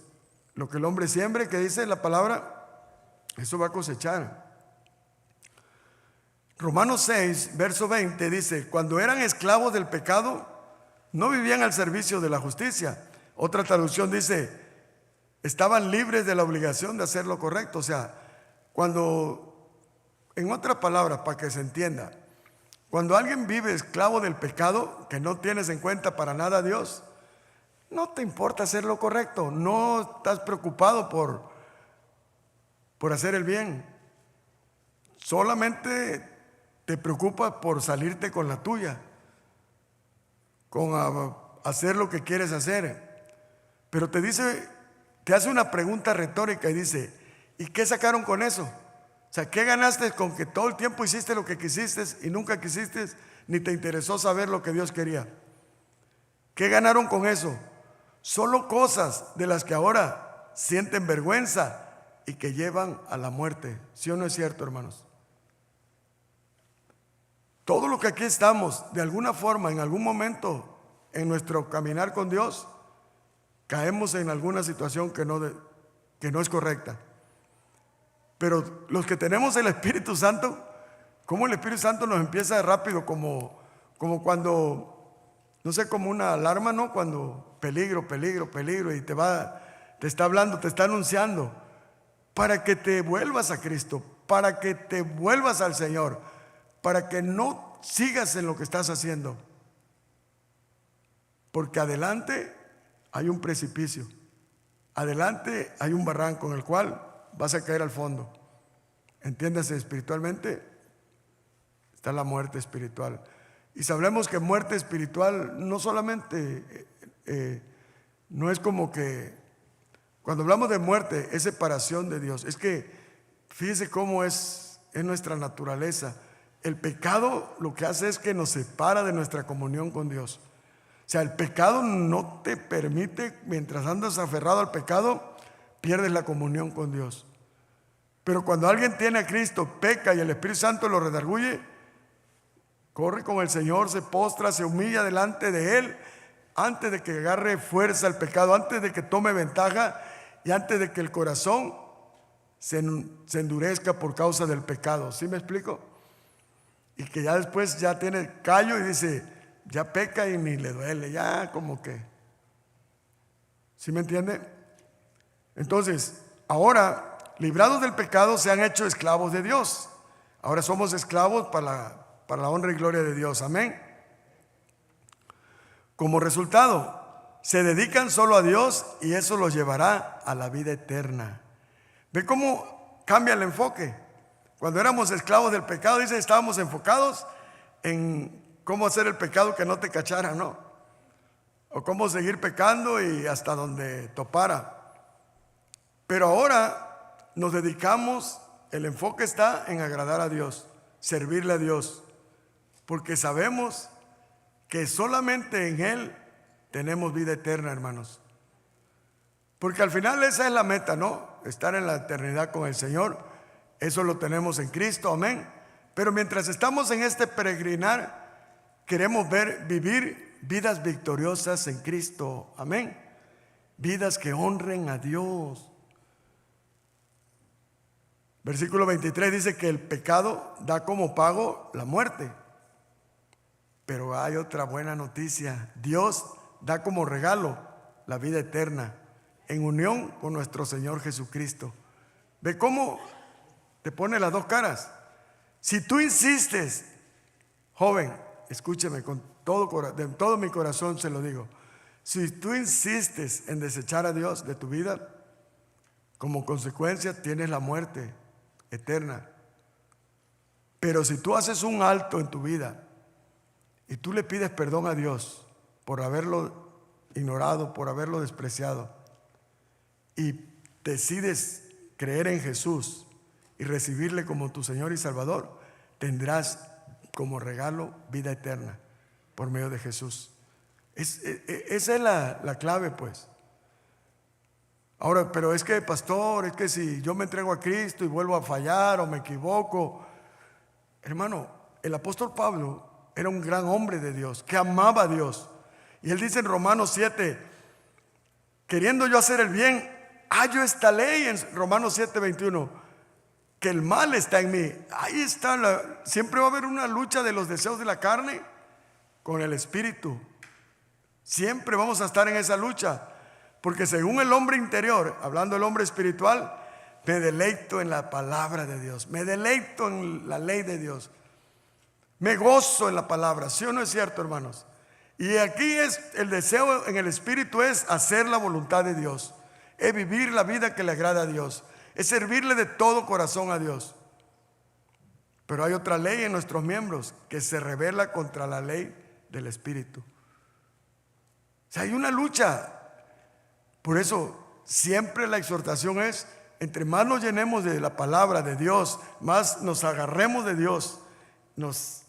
lo que el hombre siembre, que dice la palabra, eso va a cosechar. Romanos 6, verso 20 dice: cuando eran esclavos del pecado, no vivían al servicio de la justicia. Otra traducción dice: estaban libres de la obligación de hacer lo correcto. O sea, cuando, en otra palabra, para que se entienda, cuando alguien vive esclavo del pecado, que no tienes en cuenta para nada a Dios, no te importa hacer lo correcto, no estás preocupado por hacer el bien, solamente te preocupa por salirte con la tuya, con hacer lo que quieres hacer. Pero te hace una pregunta retórica y dice: ¿y qué sacaron con eso? O sea, ¿qué ganaste con que todo el tiempo hiciste lo que quisiste y nunca quisiste ni te interesó saber lo que Dios quería? ¿Qué ganaron con eso? Solo cosas de las que ahora sienten vergüenza y que llevan a la muerte. ¿Sí o no es cierto, hermanos? Todo lo que aquí estamos, de alguna forma, en algún momento, en nuestro caminar con Dios, caemos en alguna situación que no es correcta. Pero los que tenemos el Espíritu Santo, como el Espíritu Santo nos empieza rápido, como cuando, no sé, como una alarma, ¿no? Cuando peligro, peligro, peligro, y te está hablando, te está anunciando, para que te vuelvas a Cristo, para que te vuelvas al Señor, para que no sigas en lo que estás haciendo. Porque adelante hay un precipicio, adelante hay un barranco en el cual vas a caer al fondo. Entiéndase, espiritualmente está la muerte espiritual. Y sabemos que muerte espiritual no solamente, no es como que, cuando hablamos de muerte, es separación de Dios. Es que fíjese cómo es nuestra naturaleza. El pecado lo que hace es que nos separa de nuestra comunión con Dios. O sea, el pecado no te permite, mientras andas aferrado al pecado, pierdes la comunión con Dios. Pero cuando alguien tiene a Cristo, peca y el Espíritu Santo lo redarguye, corre con el Señor, se postra, se humilla delante de Él, antes de que agarre fuerza el pecado, antes de que tome ventaja y antes de que el corazón se endurezca por causa del pecado. ¿Sí me explico? Y que ya después ya tiene callo y dice, ya peca y ni le duele, ya como que. ¿Sí me entiende? Entonces, ahora librados del pecado, se han hecho esclavos de Dios. Ahora somos esclavos para la honra y gloria de Dios. Amén. Como resultado, se dedican solo a Dios y eso los llevará a la vida eterna. ¿Ve cómo cambia el enfoque? Cuando éramos esclavos del pecado, dice, estábamos enfocados en cómo hacer el pecado que no te cachara, ¿no? O cómo seguir pecando y hasta donde topara. Pero ahora nos dedicamos, el enfoque está en agradar a Dios, servirle a Dios, porque sabemos que solamente en Él tenemos vida eterna, hermanos. Porque al final esa es la meta, ¿no? Estar en la eternidad con el Señor. Eso lo tenemos en Cristo, amén. Pero mientras estamos en este peregrinar, queremos vivir vidas victoriosas en Cristo, amén. Vidas que honren a Dios. Versículo 23 dice que el pecado da como pago la muerte. Pero hay otra buena noticia. Dios da como regalo la vida eterna en unión con nuestro Señor Jesucristo. ¿Ve cómo te pone las dos caras? Si tú insistes, joven, escúcheme con de todo mi corazón se lo digo. Si tú insistes en desechar a Dios de tu vida, como consecuencia tienes la muerte eterna. Pero si tú haces un alto en tu vida y tú le pides perdón a Dios por haberlo ignorado, por haberlo despreciado, y decides creer en Jesús y recibirle como tu Señor y Salvador, tendrás como regalo vida eterna por medio de Jesús. Esa es la clave, pues. Ahora, pero es que, pastor, es que si yo me entrego a Cristo y vuelvo a fallar o me equivoco, hermano, el apóstol Pablo era un gran hombre de Dios, que amaba a Dios. Y él dice en Romanos 7, queriendo yo hacer el bien, hallo esta ley en Romanos 7, 21, que el mal está en mí. Ahí está, siempre va a haber una lucha de los deseos de la carne con el espíritu. Siempre vamos a estar en esa lucha, porque según el hombre interior, hablando del hombre espiritual, me deleito en la palabra de Dios, me deleito en la ley de Dios, me gozo en la palabra. ¿Sí o no es cierto, hermanos? Y aquí es el deseo en el espíritu, es hacer la voluntad de Dios, es vivir la vida que le agrada a Dios, es servirle de todo corazón a Dios. Pero hay otra ley en nuestros miembros que se rebela contra la ley del espíritu. O sea, hay una lucha. Por eso siempre la exhortación es, entre más nos llenemos de la palabra de Dios, más nos agarremos de Dios, nos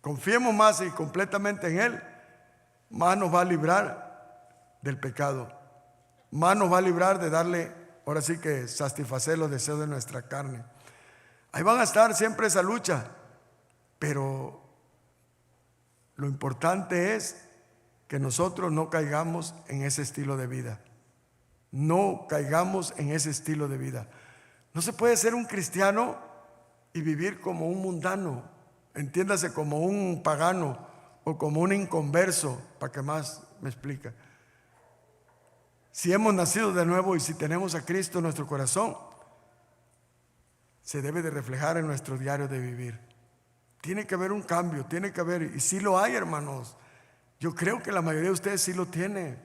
confiemos más y completamente en Él, más nos va a librar del pecado, más nos va a librar de darle, ahora sí que satisfacer los deseos de nuestra carne. Ahí van a estar siempre esa lucha, pero lo importante es que nosotros no caigamos en ese estilo de vida. No caigamos en ese estilo de vida. No se puede ser un cristiano y vivir como un mundano, entiéndase, como un pagano o como un inconverso, para que más me explique. Si hemos nacido de nuevo y si tenemos a Cristo en nuestro corazón, se debe de reflejar en nuestro diario de vivir. Tiene que haber un cambio, tiene que haber, y sí lo hay, hermanos. Yo creo que la mayoría de ustedes sí lo tiene.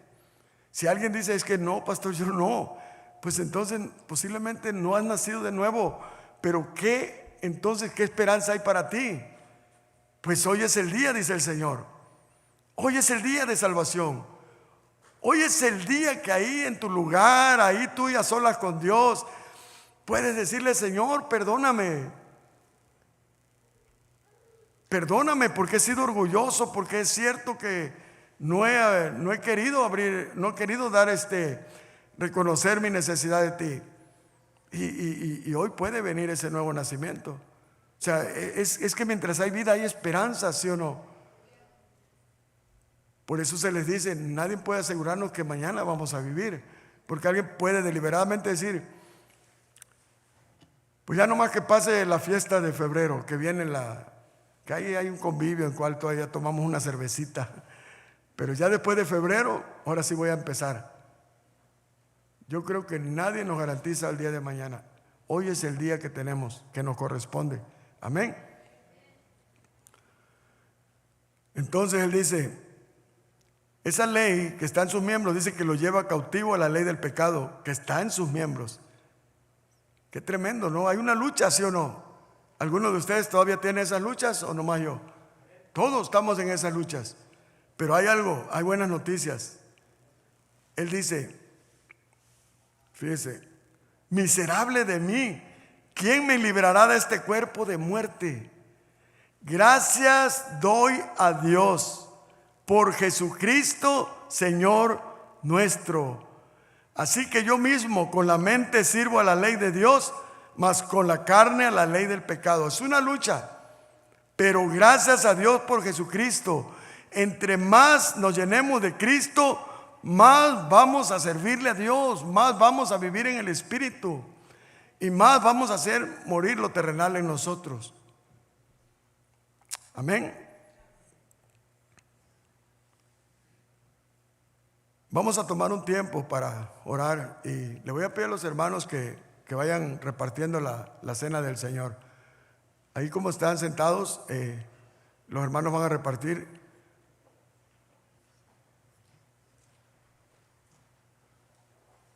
Si alguien dice, es que no, pastor, yo no, pues entonces posiblemente no has nacido de nuevo. Pero ¿qué? Entonces, ¿qué esperanza hay para ti? Pues hoy es el día, dice el Señor. Hoy es el día de salvación. Hoy es el día que ahí en tu lugar, ahí tú y a solas con Dios, puedes decirle, Señor, perdóname. Perdóname porque he sido orgulloso, porque es cierto que no he querido abrir, no he querido dar reconocer mi necesidad de ti. Y hoy puede venir ese nuevo nacimiento. O sea, es que mientras hay vida hay esperanza, ¿sí o no? Por eso se les dice, nadie puede asegurarnos que mañana vamos a vivir, porque alguien puede deliberadamente decir, pues ya nomás que pase la fiesta de febrero, que viene que ahí hay un convivio en el cual todavía tomamos una cervecita, pero ya después de febrero, ahora sí voy a empezar. Yo creo que nadie nos garantiza el día de mañana. Hoy es el día que tenemos, que nos corresponde. Amén. Entonces él dice, esa ley que está en sus miembros, dice que lo lleva cautivo a la ley del pecado que está en sus miembros. Qué tremendo, ¿no? Hay una lucha, ¿sí o no? ¿Algunos de ustedes todavía tienen esas luchas o nomás yo? Todos estamos en esas luchas. Pero hay algo, hay buenas noticias. Él dice, fíjese, miserable de mí, ¿quién me librará de este cuerpo de muerte? Gracias doy a Dios por Jesucristo, Señor nuestro. Así que yo mismo con la mente sirvo a la ley de Dios, mas con la carne a la ley del pecado. Es una lucha, pero gracias a Dios por Jesucristo. Entre más nos llenemos de Cristo, más vamos a servirle a Dios, más vamos a vivir en el Espíritu y más vamos a hacer morir lo terrenal en nosotros. Amén. Vamos a tomar un tiempo para orar y le voy a pedir a los hermanos que vayan repartiendo la cena del Señor. Ahí como están sentados, los hermanos van a repartir.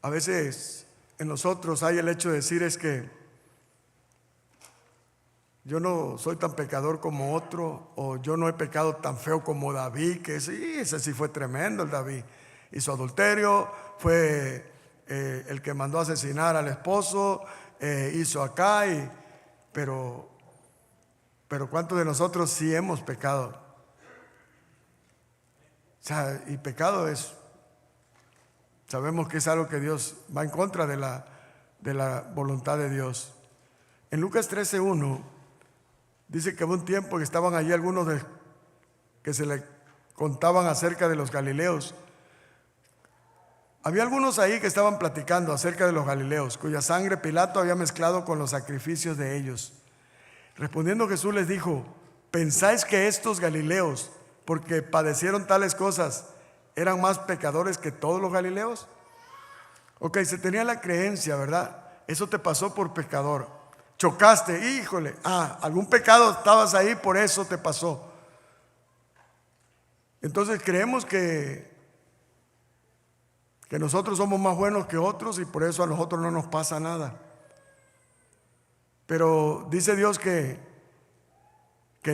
A veces en nosotros hay el hecho de decir es que yo no soy tan pecador como otro, o yo no he pecado tan feo como David, que sí, ese sí fue tremendo el David. Hizo adulterio, fue el que mandó a asesinar al esposo, hizo acá, pero ¿cuántos de nosotros sí hemos pecado? O sea, y pecado es, sabemos que es algo que Dios va en contra de la voluntad de Dios. En Lucas 13:1 dice que hubo un tiempo que estaban allí algunos que se le contaban acerca de los galileos. Había algunos ahí que estaban platicando acerca de los galileos, cuya sangre Pilato había mezclado con los sacrificios de ellos. Respondiendo Jesús les dijo, ¿pensáis que estos galileos, porque padecieron tales cosas, eran más pecadores que todos los galileos? Ok, se tenía la creencia, ¿verdad? Eso te pasó por pecador. Chocaste, híjole, algún pecado estabas ahí, por eso te pasó. Entonces creemos que nosotros somos más buenos que otros y por eso a nosotros no nos pasa nada. Pero dice Dios que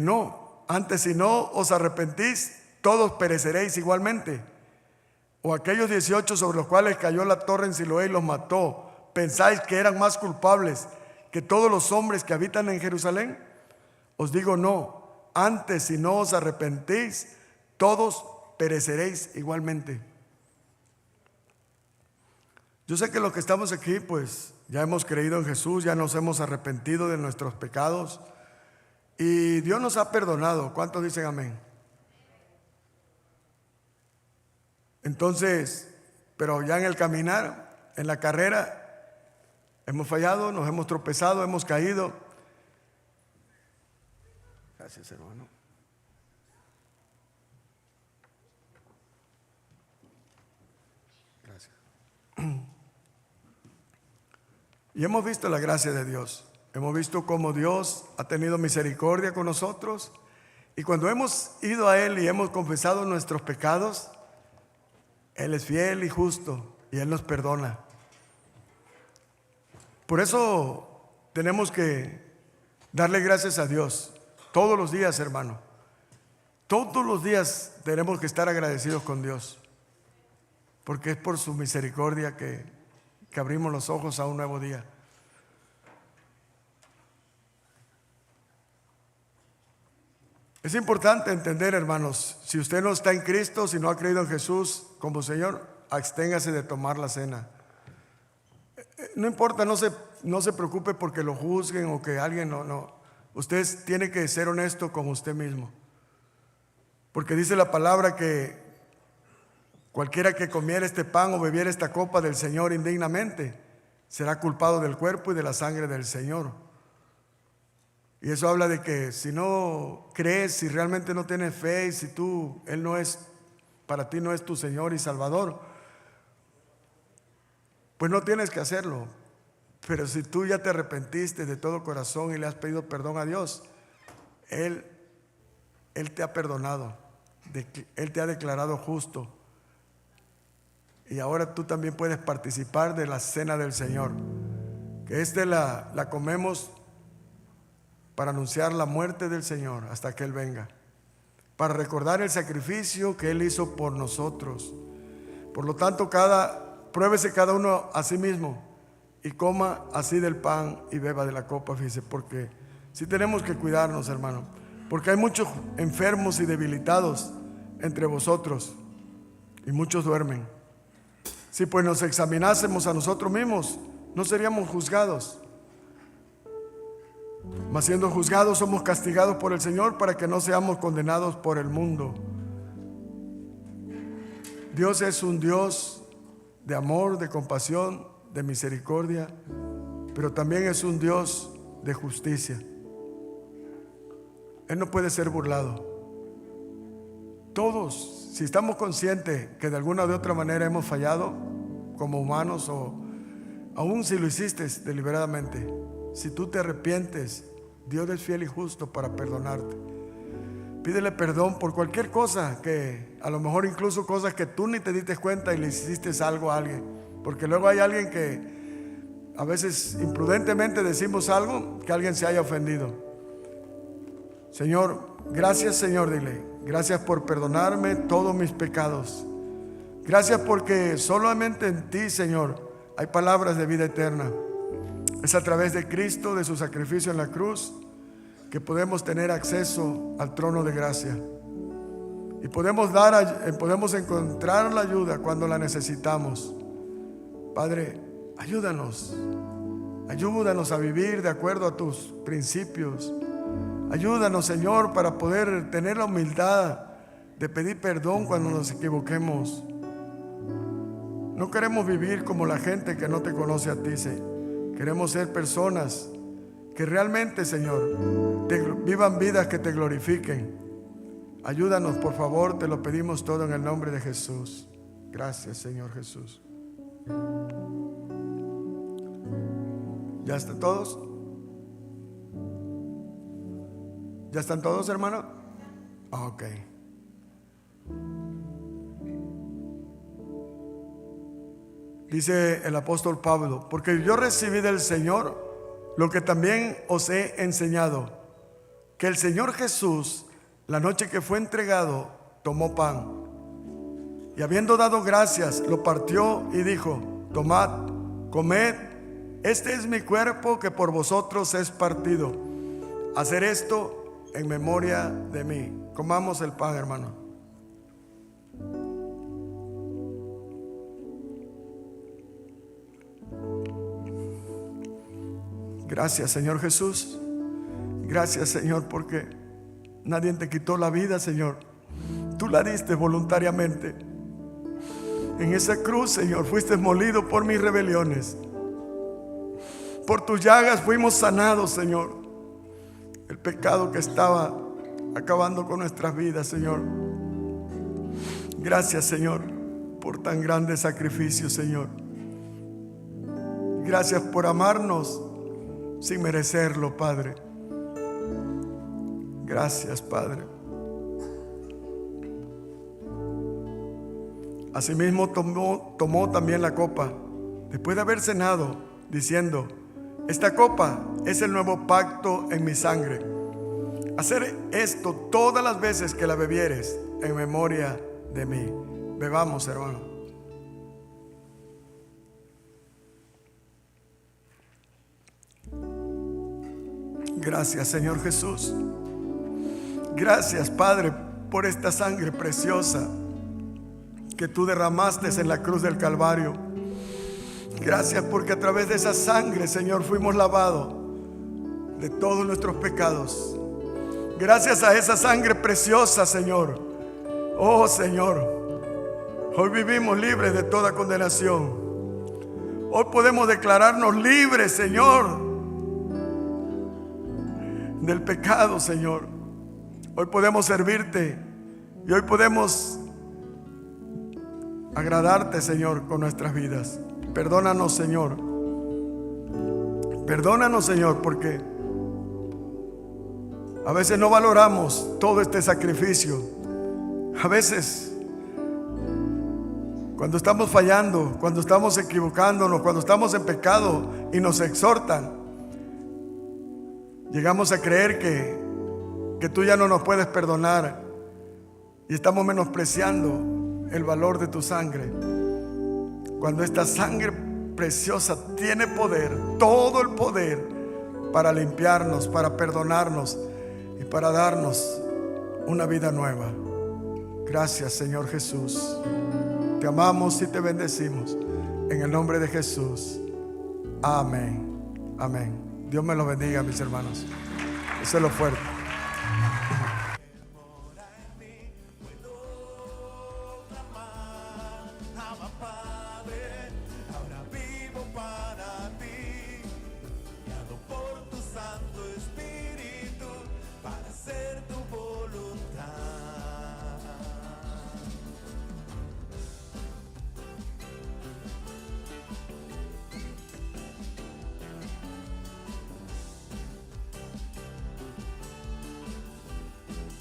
no, antes si no os arrepentís, todos pereceréis igualmente. O aquellos 18 sobre los cuales cayó la torre en Siloé y los mató, ¿pensáis que eran más culpables que todos los hombres que habitan en Jerusalén? Os digo no, antes si no os arrepentís, todos pereceréis igualmente. Yo sé que los que estamos aquí, pues ya hemos creído en Jesús, ya nos hemos arrepentido de nuestros pecados y Dios nos ha perdonado. ¿Cuántos dicen amén? Entonces, pero ya en el caminar, en la carrera, hemos fallado, nos hemos tropezado, hemos caído. Gracias, hermano. Gracias. Y hemos visto la gracia de Dios. Hemos visto cómo Dios ha tenido misericordia con nosotros. Y cuando hemos ido a Él y hemos confesado nuestros pecados, Él es fiel y justo y Él nos perdona. Por eso tenemos que darle gracias a Dios todos los días, hermano. Todos los días tenemos que estar agradecidos con Dios, porque es por su misericordia que abrimos los ojos a un nuevo día. Es importante entender, hermanos, si usted no está en Cristo, si no ha creído en Jesús como Señor, absténgase de tomar la cena. No importa, no se preocupe porque lo juzguen o que alguien no. Usted tiene que ser honesto con usted mismo, porque dice la palabra que cualquiera que comiera este pan o bebiera esta copa del Señor indignamente será culpado del cuerpo y de la sangre del Señor. Y eso habla de que si no crees, si realmente no tienes fe, y si Él no es, para ti no es tu Señor y Salvador, pues no tienes que hacerlo. Pero si tú ya te arrepentiste de todo corazón y le has pedido perdón a Dios, Él te ha perdonado, Él te ha declarado justo. Y ahora tú también puedes participar de la cena del Señor, que la comemos para anunciar la muerte del Señor hasta que Él venga, para recordar el sacrificio que Él hizo por nosotros. Por lo tanto, pruébese cada uno a sí mismo y coma así del pan y beba de la copa, fíjese, porque sí tenemos que cuidarnos, hermano, porque hay muchos enfermos y debilitados entre vosotros y muchos duermen. Si pues nos examinásemos a nosotros mismos, no seríamos juzgados. Mas siendo juzgados, somos castigados por el Señor para que no seamos condenados por el mundo. Dios es un Dios de amor, de compasión, de misericordia, pero también es un Dios de justicia. Él no puede ser burlado. Todos, si estamos conscientes que de alguna o de otra manera hemos fallado como humanos, o aún si lo hiciste deliberadamente, si tú te arrepientes, Dios es fiel y justo para perdonarte. Pídele perdón por cualquier cosa, que a lo mejor incluso cosas que tú ni te diste cuenta y le hiciste algo a alguien, porque luego hay alguien que a veces imprudentemente decimos algo que alguien se haya ofendido. Señor, gracias, Señor, dile, gracias por perdonarme todos mis pecados. Gracias porque solamente en ti, Señor, hay palabras de vida eterna. Es a través de Cristo, de su sacrificio en la cruz, que podemos tener acceso al trono de gracia. Y podemos encontrar la ayuda cuando la necesitamos. Padre, ayúdanos a vivir de acuerdo a tus principios. Ayúdanos, Señor, para poder tener la humildad de pedir perdón cuando nos equivoquemos. No queremos vivir como la gente que no te conoce a ti. Queremos ser personas que realmente, Señor, vivan vidas que te glorifiquen. Ayúdanos, por favor, te lo pedimos todo en el nombre de Jesús. Gracias, Señor Jesús. ¿Ya están todos? ¿Ya están todos, hermano? Ok. Dice el apóstol Pablo: porque yo recibí del Señor lo que también os he enseñado, que el Señor Jesús, la noche que fue entregado, tomó pan, y habiendo dado gracias, lo partió y dijo: tomad, comed, este es mi cuerpo que por vosotros es partido. Hacer esto en memoria de mí. Comamos el pan, hermano. Gracias, Señor Jesús. Gracias, Señor, porque nadie te quitó la vida, Señor. Tú la diste voluntariamente. En esa cruz, Señor, fuiste molido por mis rebeliones. Por tus llagas fuimos sanados, Señor. El pecado que estaba acabando con nuestras vidas, Señor. Gracias, Señor, por tan grande sacrificio, Señor. Gracias por amarnos sin merecerlo, Padre. Gracias, Padre. Asimismo tomó también la copa después de haber cenado, diciendo: esta copa es el nuevo pacto en mi sangre. Hacer esto todas las veces que la bebieres en memoria de mí. Bebamos, hermano. Gracias, Señor Jesús. Gracias, Padre, por esta sangre preciosa que tú derramaste en la cruz del Calvario. Gracias porque a través de esa sangre, Señor, fuimos lavados de todos nuestros pecados. Gracias a esa sangre preciosa, Señor. Oh, Señor, hoy vivimos libres de toda condenación. Hoy podemos declararnos libres, Señor, del pecado, Señor. Hoy podemos servirte y hoy podemos agradarte, Señor, con nuestras vidas. Perdónanos, Señor, Perdónanos, Señor, porque a veces no valoramos todo este sacrificio. A veces, cuando estamos fallando, cuando estamos equivocándonos, cuando estamos en pecado y nos exhortan, llegamos a creer que tú ya no nos puedes perdonar y estamos menospreciando el valor de tu sangre. Cuando esta sangre preciosa tiene poder, todo el poder para limpiarnos, para perdonarnos y para darnos una vida nueva. Gracias, Señor Jesús. Te amamos y te bendecimos en el nombre de Jesús. Amén. Amén. Dios me los bendiga, mis hermanos. Eso es lo fuerte.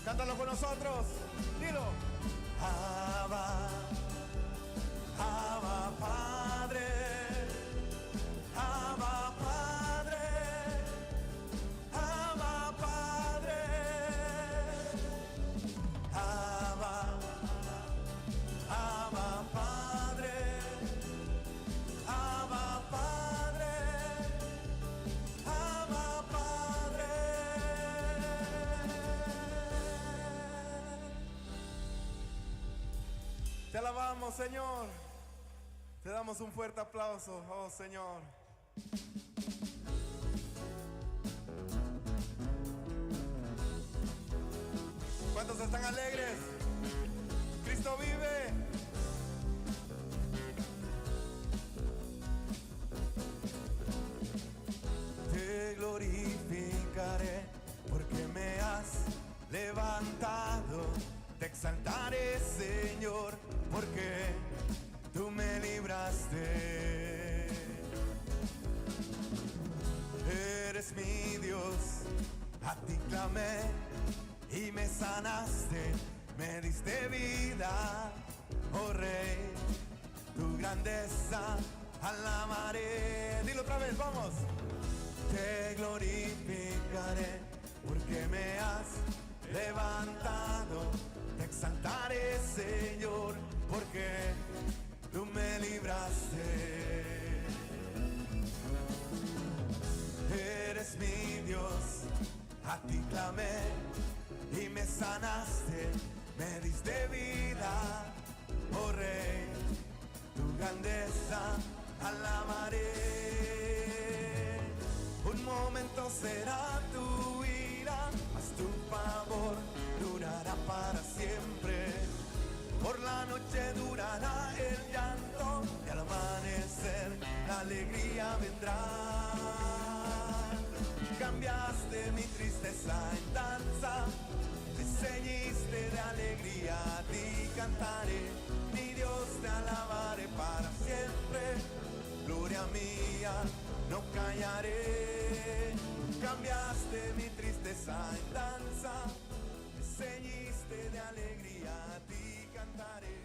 Cántalo con nosotros, dilo. Abba, Abba Padre, Abba Padre, Abba Padre, Abba, Abba Padre, Abba Padre, Abba Padre. Te alabamos, Señor. Te damos un fuerte aplauso, oh Señor. ¿Cuántos están alegres? Cristo vive. Te glorificaré porque me has levantado. Te exaltaré, Señor, porque tú me libraste. Eres mi Dios, a ti clamé y me sanaste, me diste vida, oh Rey, tu grandeza alabaré. Dilo otra vez, vamos. Te glorificaré porque me has levantado. Te exaltaré, Señor, porque tú me libraste. Eres mi Dios, a ti clamé y me sanaste, me diste vida, oh Rey, tu grandeza alabaré. Un momento será tu ira, mas tu favor durará para siempre. Por la noche durará el llanto y al amanecer la alegría vendrá. Cambiaste mi tristeza en danza, me ceñiste de alegría, a ti cantaré, mi Dios te alabaré para siempre. Gloria mía, no callaré. Cambiaste mi tristeza en danza, me ceñiste de alegría, a ti cantaré.